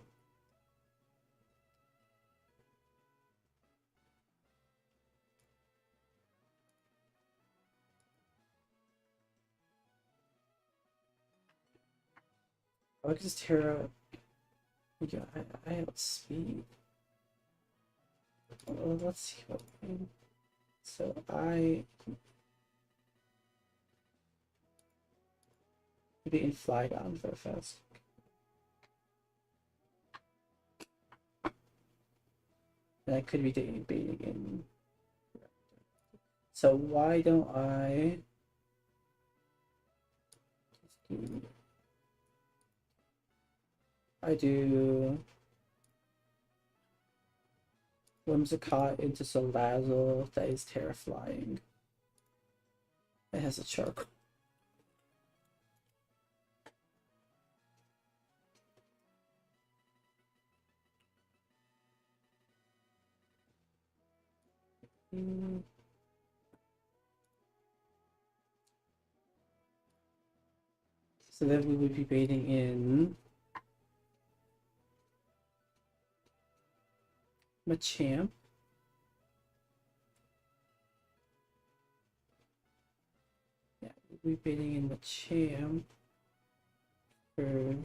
I could just tear up. Yeah, I have speed. Well, let's see what. So I could be in Flygon for fast. And I could be taking baiting in. So why don't I do Whimsicott into Salazzle that is terrifying. It has a charcoal. So then we would be baiting in Machamp. Yeah, we'd be baiting in Machamp for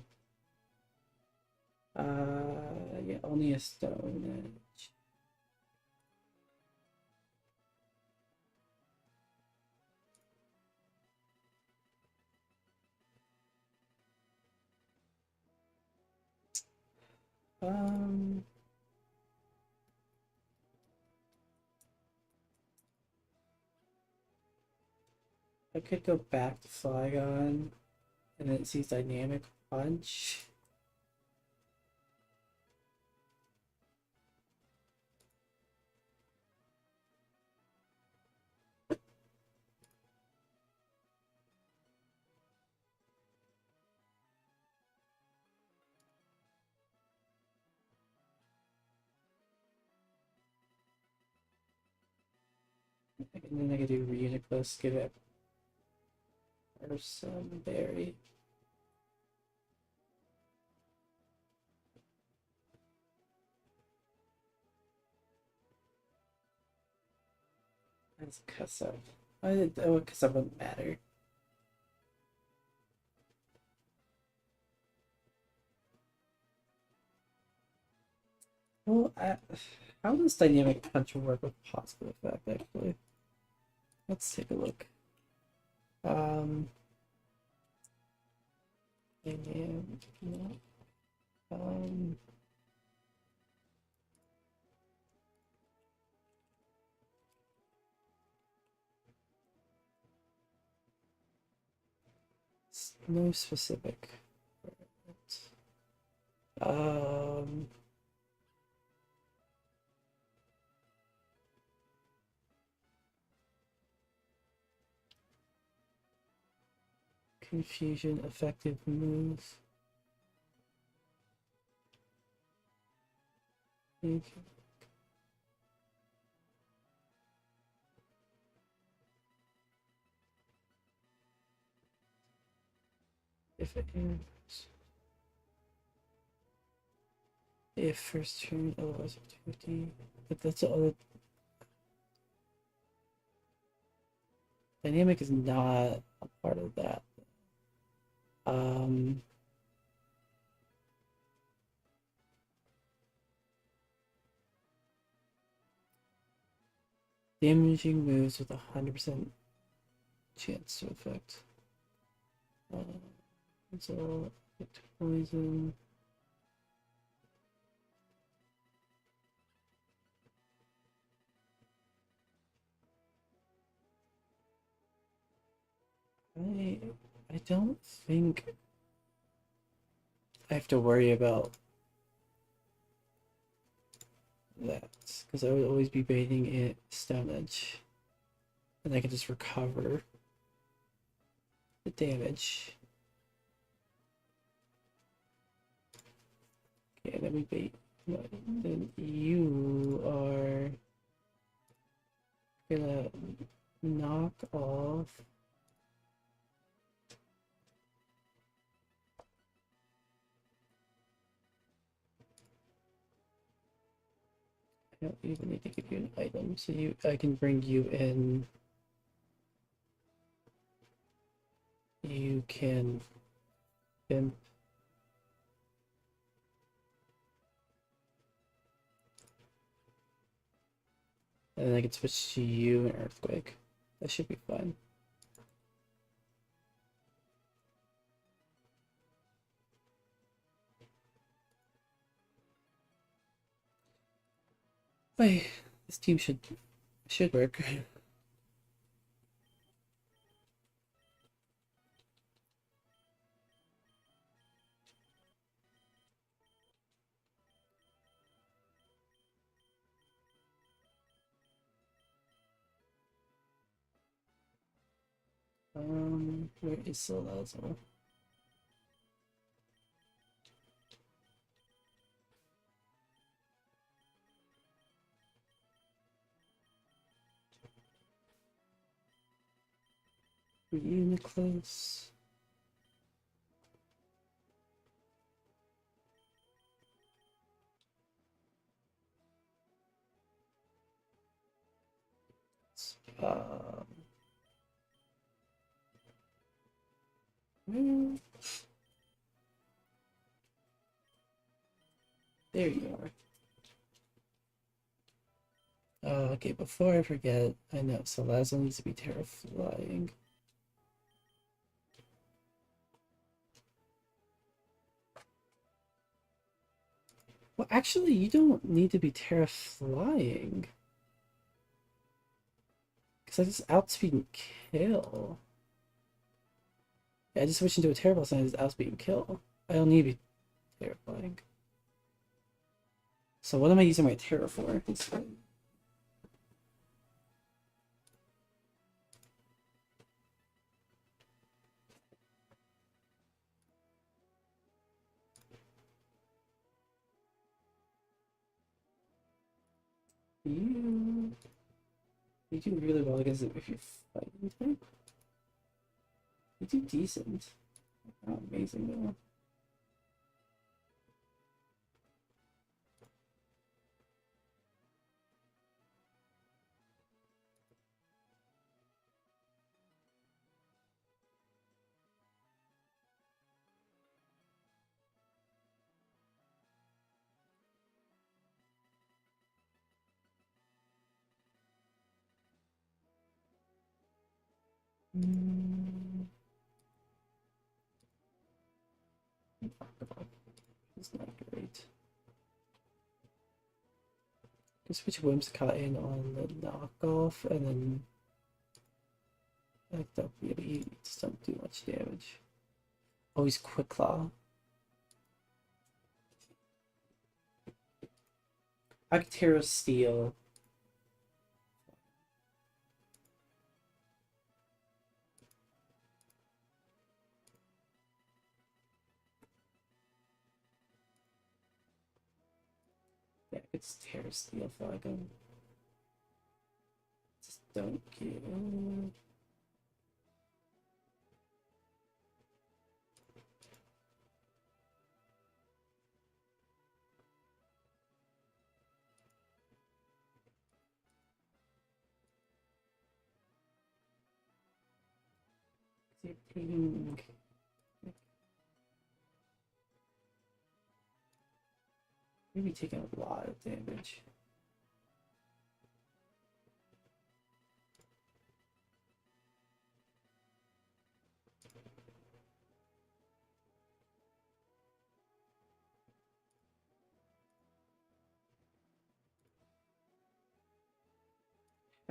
yeah, only a Stone Edge. Um, I could go back to Flygon and then it sees Dynamic Punch. And then I could do Reuniclus, give it or some berry. That's cuss up. Oh, cuss up wouldn't matter. Well, how does Dynamic Punch work with Possible Effect, actually? Let's take a look. Dynamic, um, no specific. Um, Confusion, effective moves. Okay. If it is, if first turn, otherwise 50, but that's all. Dynamic is not a part of that. Um, Damaging moves with 100% chance to affect. So, poison. I don't think I have to worry about that because I would always be baiting it Stone Edge, and I can just recover the damage. Okay, let me bait. Then you are gonna knock off. I don't even need to give you an item, so I can bring you in. You can imp. And then I can switch to you and Earthquake. That should be fine. Wait, this team should work. Where is Salazzle? Uniclus. Um, there you are. Okay, before I forget, I know Salazzle needs to be Terra Flying. Well, actually, you don't need to be Terra flying. Because I just outspeed and kill. Yeah, I just switch into a Terra Blast and I just outspeed and kill. I don't need to be Terra flying. So what am I using my Terra for? You, you do really well against it if you're fighting type. You do decent. Not amazing though. Mm, it's not great. Just switch Whimsicott in on the knockoff and then like that really just don't do much damage. Oh, he's Quick Claw. Actero Steel. Yeah, it's Terra Steel Flagon. Just don't give. Maybe taking a lot of damage.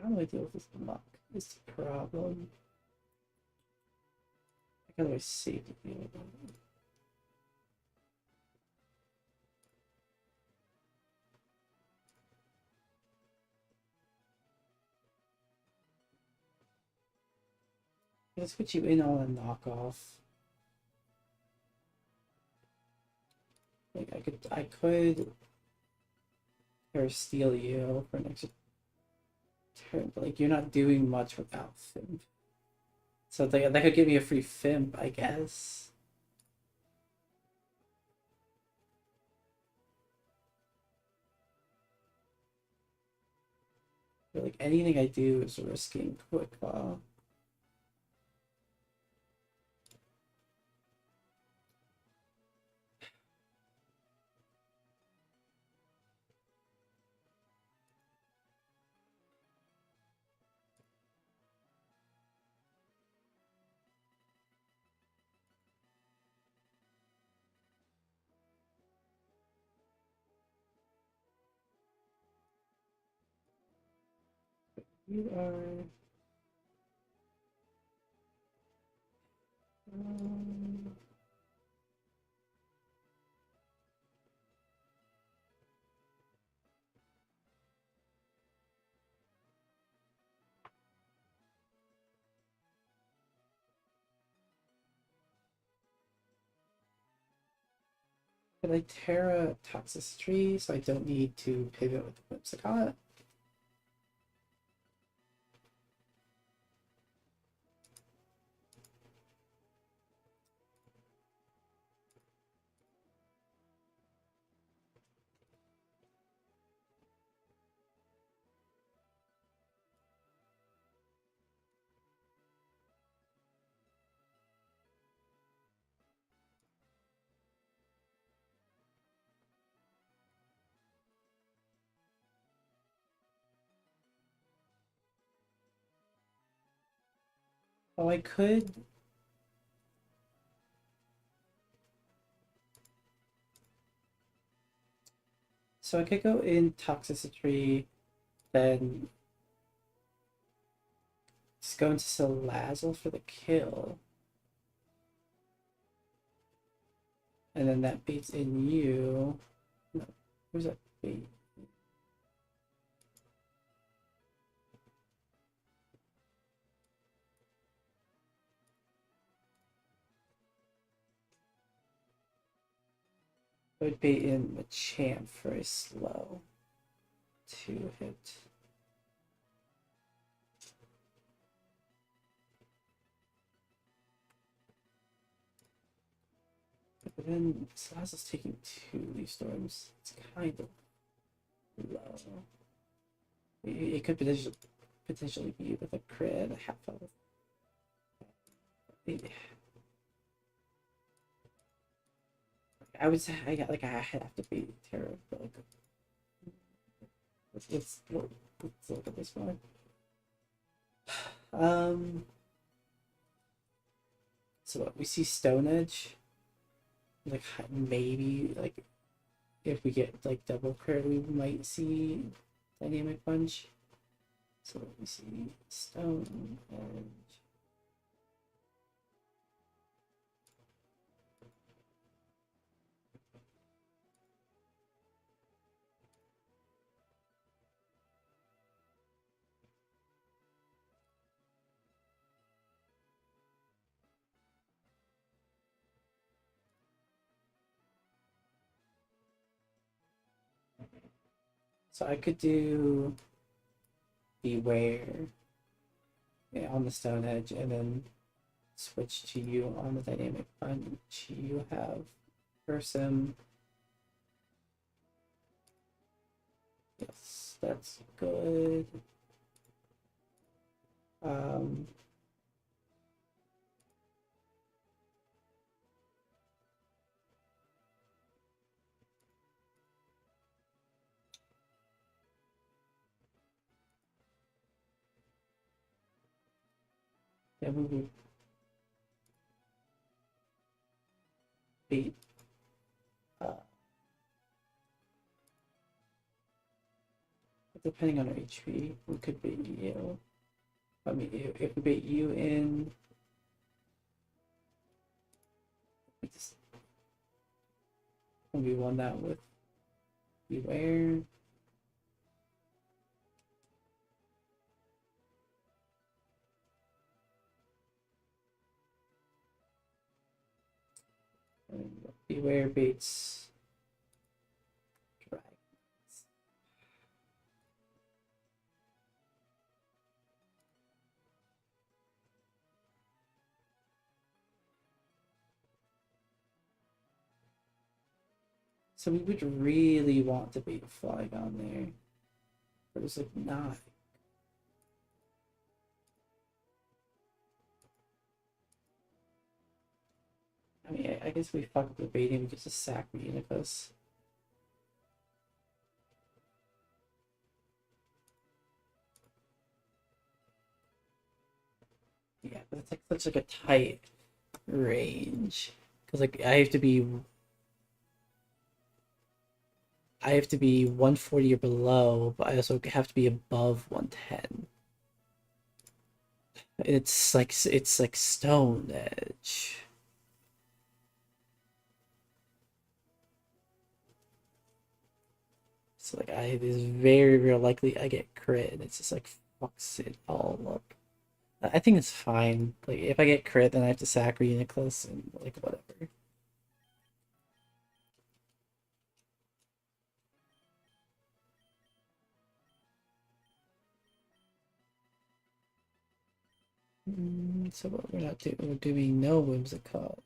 How do I deal with this muck? Is the problem. I gotta save the deal. Let's put you in on a knockoff. Like I could or steal you for an extra turn, but like you're not doing much without Fimp. So that could give me a free Fimp, I guess. But like anything I do is risking Quick Claw. You are. Um, Can I Terra Toxicity so I don't need to pivot with the Whimsicott? Oh, I could. So I could go in Toxicity, then just go into Salazzle for the kill. And then that beats in you. No, who's that bait? I would bait in Machamp for a slow 2-hit. But then Salazzle's taking 2 Leaf Storms. It's kind of low. It could potentially be with a crit, a half health. I would say I have to be Terra, but like let's look at this one. So what, we see Stone Edge. Like maybe like if we get like double crit, we might see Dynamic Punch. So let me see Stone Edge. So I could do Beware, yeah, on the Stone Edge, and then switch to you on the Dynamic Punch. You have Ursim. Yes, that's good. Um, yeah, we would beat depending on our HP, we could beat you. I mean, if we beat you in, we just we won that with Beware. And Beware beats Dragons. So we would really want to beat Flygon there, but it's like not. I mean, I guess we fuck up the baiting. We just sack the Unicus. Yeah, but it's like such like a tight range because like I have to be 140 or below, but I also have to be above 110. It's like Stone Edge. So like it is very very likely I get crit and it's just like fucks it all up. I think it's fine. Like if I get crit then I have to sack Uniclus and like whatever. So what we're not doing, we're doing no Whimsicott.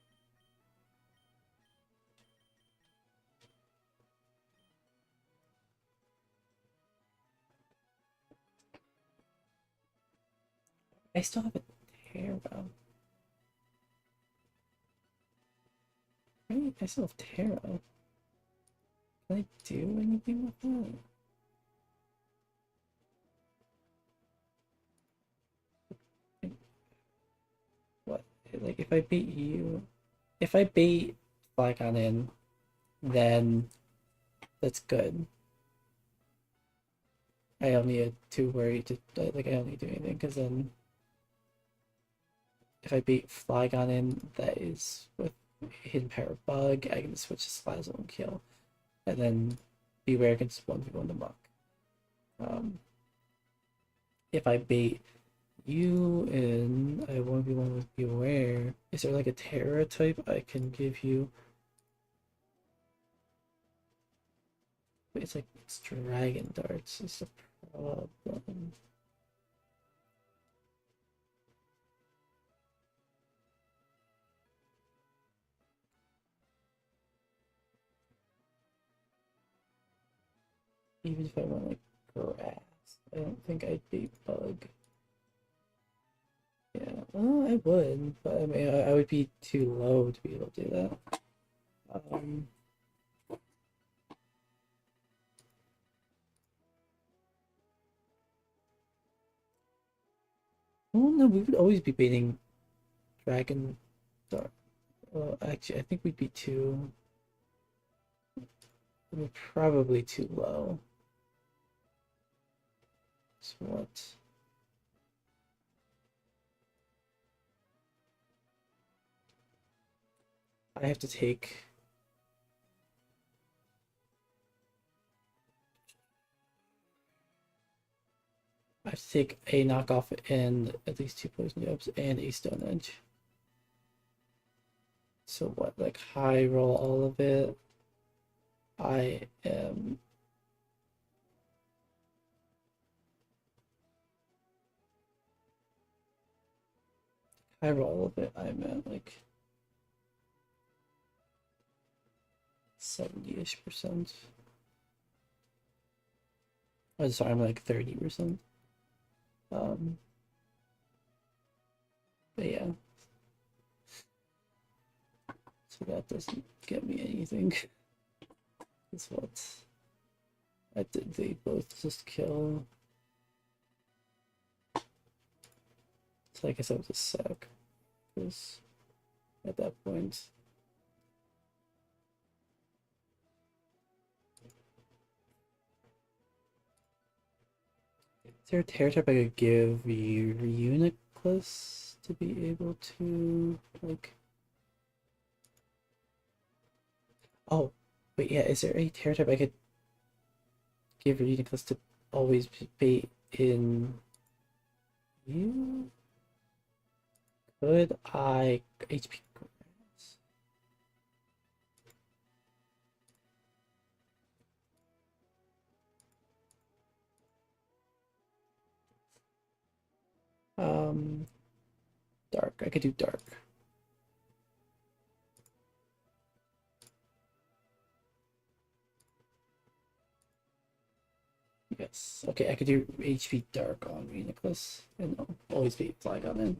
I still have a Terra. I still have Terra. Can I do anything with that? What? Like if I beat you, if I bait Flygon in, then that's good. I don't need to worry to like I don't need to do anything because then if I beat Flygon in that is with Hidden Power Bug, I can switch to Slazzle and kill, and then Beware against 1v1 the Muck. If I bait you in I 1v1 with Beware, is there like a Terra type I can give you? It's like it's Dragon Darts is the problem. Even if I want like grass, I don't think I'd beat Bug. Yeah, well, I would, but I mean, I would be too low to be able to do that. Um, well, no, we would always be baiting Dragon Dart. Well, actually, I think we'd be too. We're probably too low. So what? I have to take. I have to take a knockoff and at least 2 poison jabs and a stone edge. So what? Like high roll all of it. I am. High roll all of it. I'm at like 70-ish%. Oh, sorry, I'm like 30%. Um, but yeah. So that doesn't get me anything. Is what I did. They both just kill. So I guess I was a sack. Because at that point. Is there a Terra type I could give you Uniclus to be able to like? Oh, wait, yeah. Is there a Terra type I could give Uniclus to always be in you? Could I HP grass? Dark. I could do dark. Yes. Okay, I could do HP dark on Uniclus and always be Flygon in.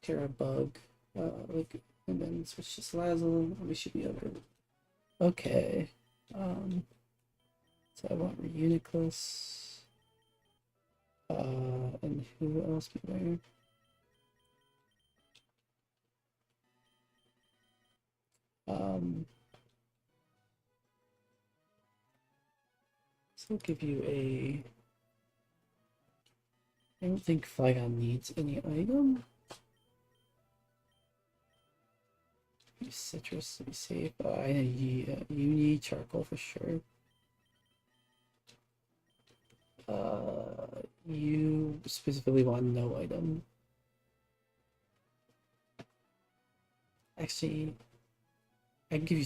Terra Bug, like, and then switch to Slazzle. We should be over. Okay. So I want Uniclus. And who else be there? So I'll give you a. I don't think Flygon needs any item. Citrus to be safe. I need you need charcoal for sure. You specifically want no item. Actually, I can give you.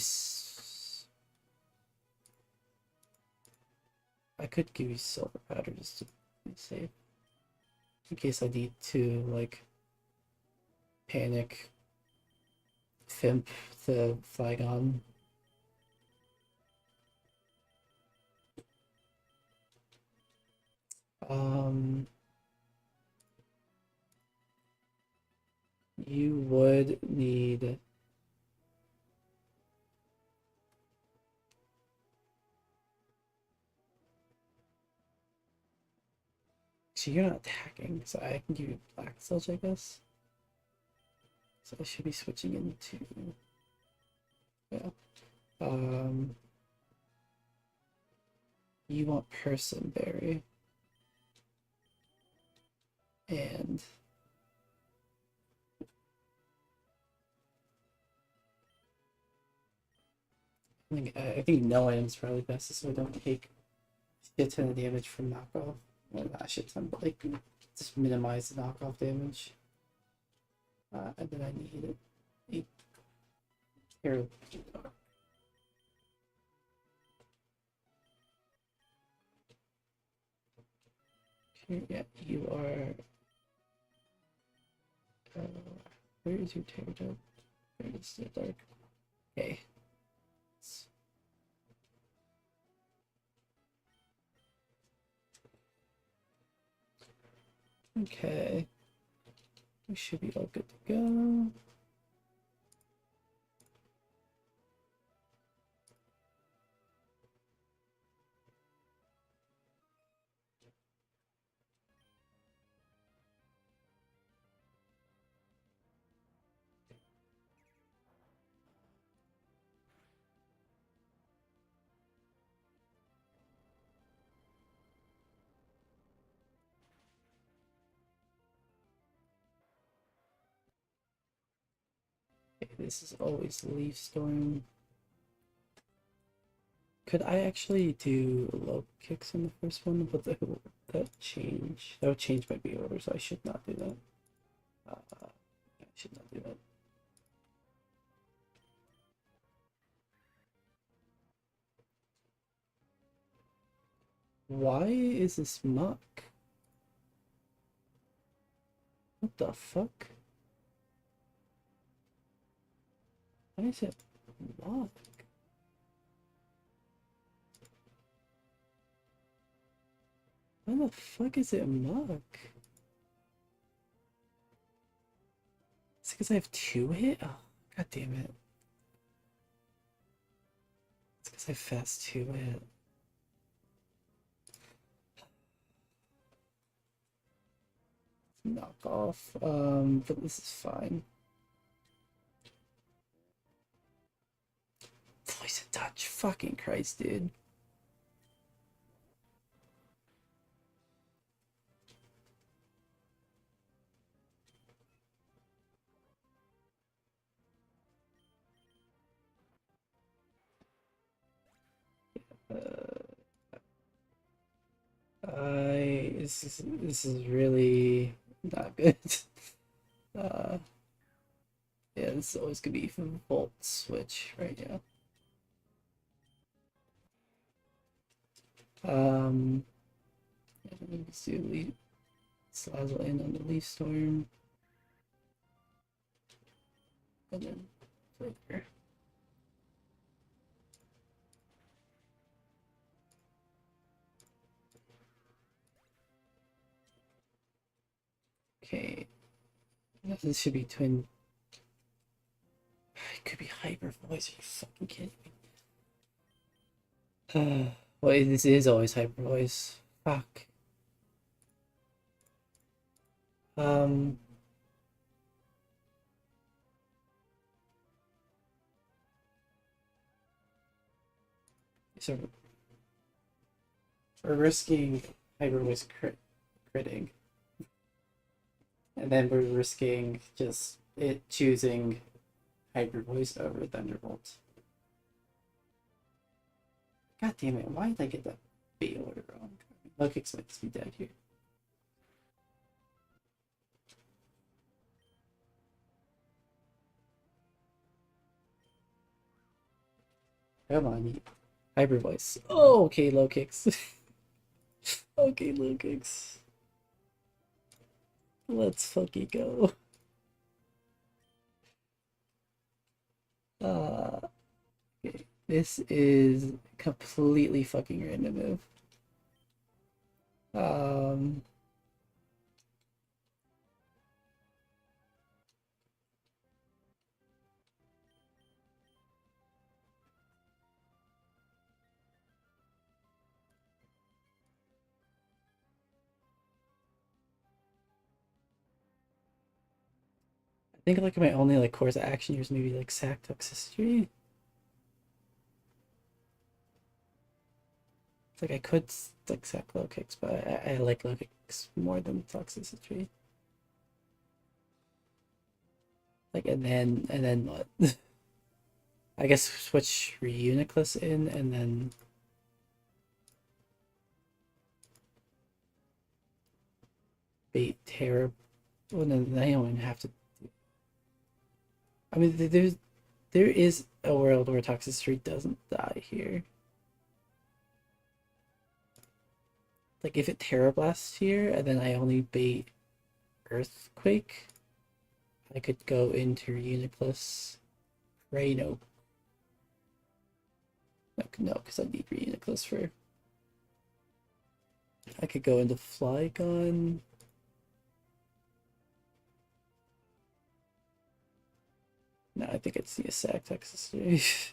I could give you silver powder just to be safe, in case I need to like panic, Fimp the Flygon. You would need. So you're not attacking, so I can give you Black Sludge, I guess. So I should be switching into. Yeah. You want Personberry. And I think no item's probably best so I don't take a shit ton of damage from knockoff. Well, not a shit ton, but like just minimize the knockoff damage. And then I need a terrible. Okay, yeah, you are. Where is your Pterodot? There it is, still dark. Okay. Okay. We should be all good to go. Okay, this is always Leaf Storm. Could I actually do low kicks in the first one? But that would change. That would change my B order, so I should not do that. I should not do that. Why is this muck? What the fuck? Why is it muck? Why the fuck is it muck? It's because I have 2-hit? Oh, god damn it. It's because I have fast 2-hit. Knock off. But this is fine. Poison touch. Fucking Christ, dude. This is really not good. Uh, yeah, this is always gonna be from Volt Switch right now. Let's do Leaf Slazzle in on the Leaf Storm, and then Flicker. Okay, this should be Twin. It could be Hyper Voice. Are you fucking kidding me? Well, this is always Hyper Voice. Fuck. Um. So we're risking Hyper Voice critting, and then we're risking just it choosing Hyper Voice over Thunderbolt. God damn it! Why did I get that B order wrong? Look, expect to be dead here. Come on, Hyper Voice. Oh, okay, low kicks. Okay, low kicks. Let's fucking go. Okay. This is completely fucking random move. Um, I think like my only like course of action here is maybe like sack toxicity. Like I could like sack low kicks, but I like low kicks more than toxicity. Like and then what? I guess switch Reuniclus in and then bait Terror. Well, no, I don't even have to. I mean, there is a world where Toxicity doesn't die here. Like if it Terror Blasts here and then I only bait Earthquake, I could go into Reuniclus. Ray, no. No, because I need Reuniclus for. I could go into Flygon. No, I think it's the sack Toxicity.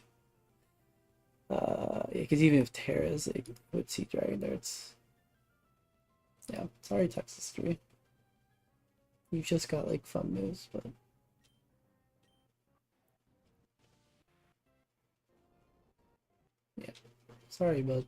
Yeah, because even if Terra's like would see Dragon Darts. Yeah, sorry Toxicity. You've just got like fun moves, but yeah. Sorry, but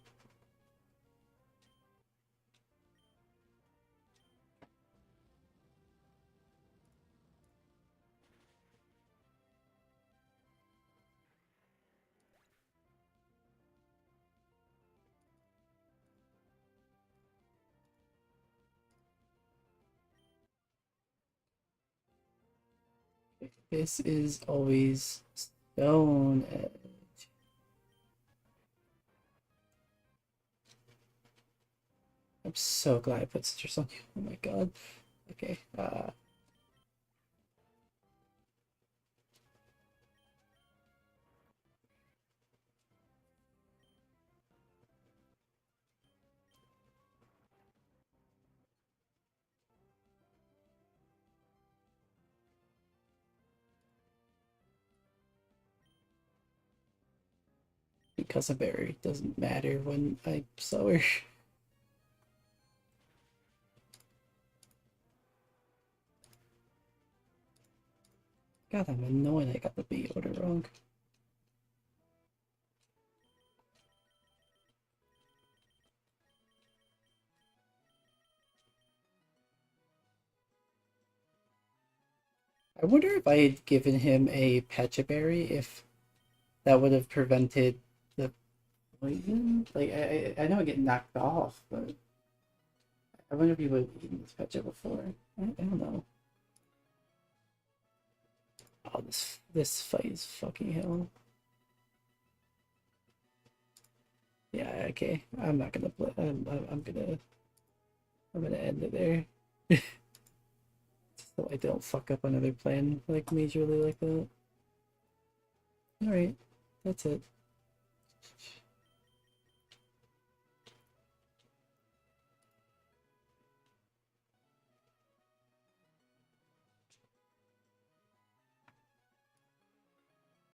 this is always Stone Edge. I'm so glad I put citrus on you. Oh my god. Okay. Because a berry doesn't matter when I sow her. God, I'm annoyed I got the B order wrong. I wonder if I had given him a Pecha Berry, if that would have prevented the poison. Like, I know I get knocked off, but I wonder if he would have eaten this Pecha before. I don't know. Oh, this fight is fucking hell. Yeah, okay. I'm not gonna play. I'm gonna end it there. So I don't fuck up another plan like majorly like that. All right, that's it.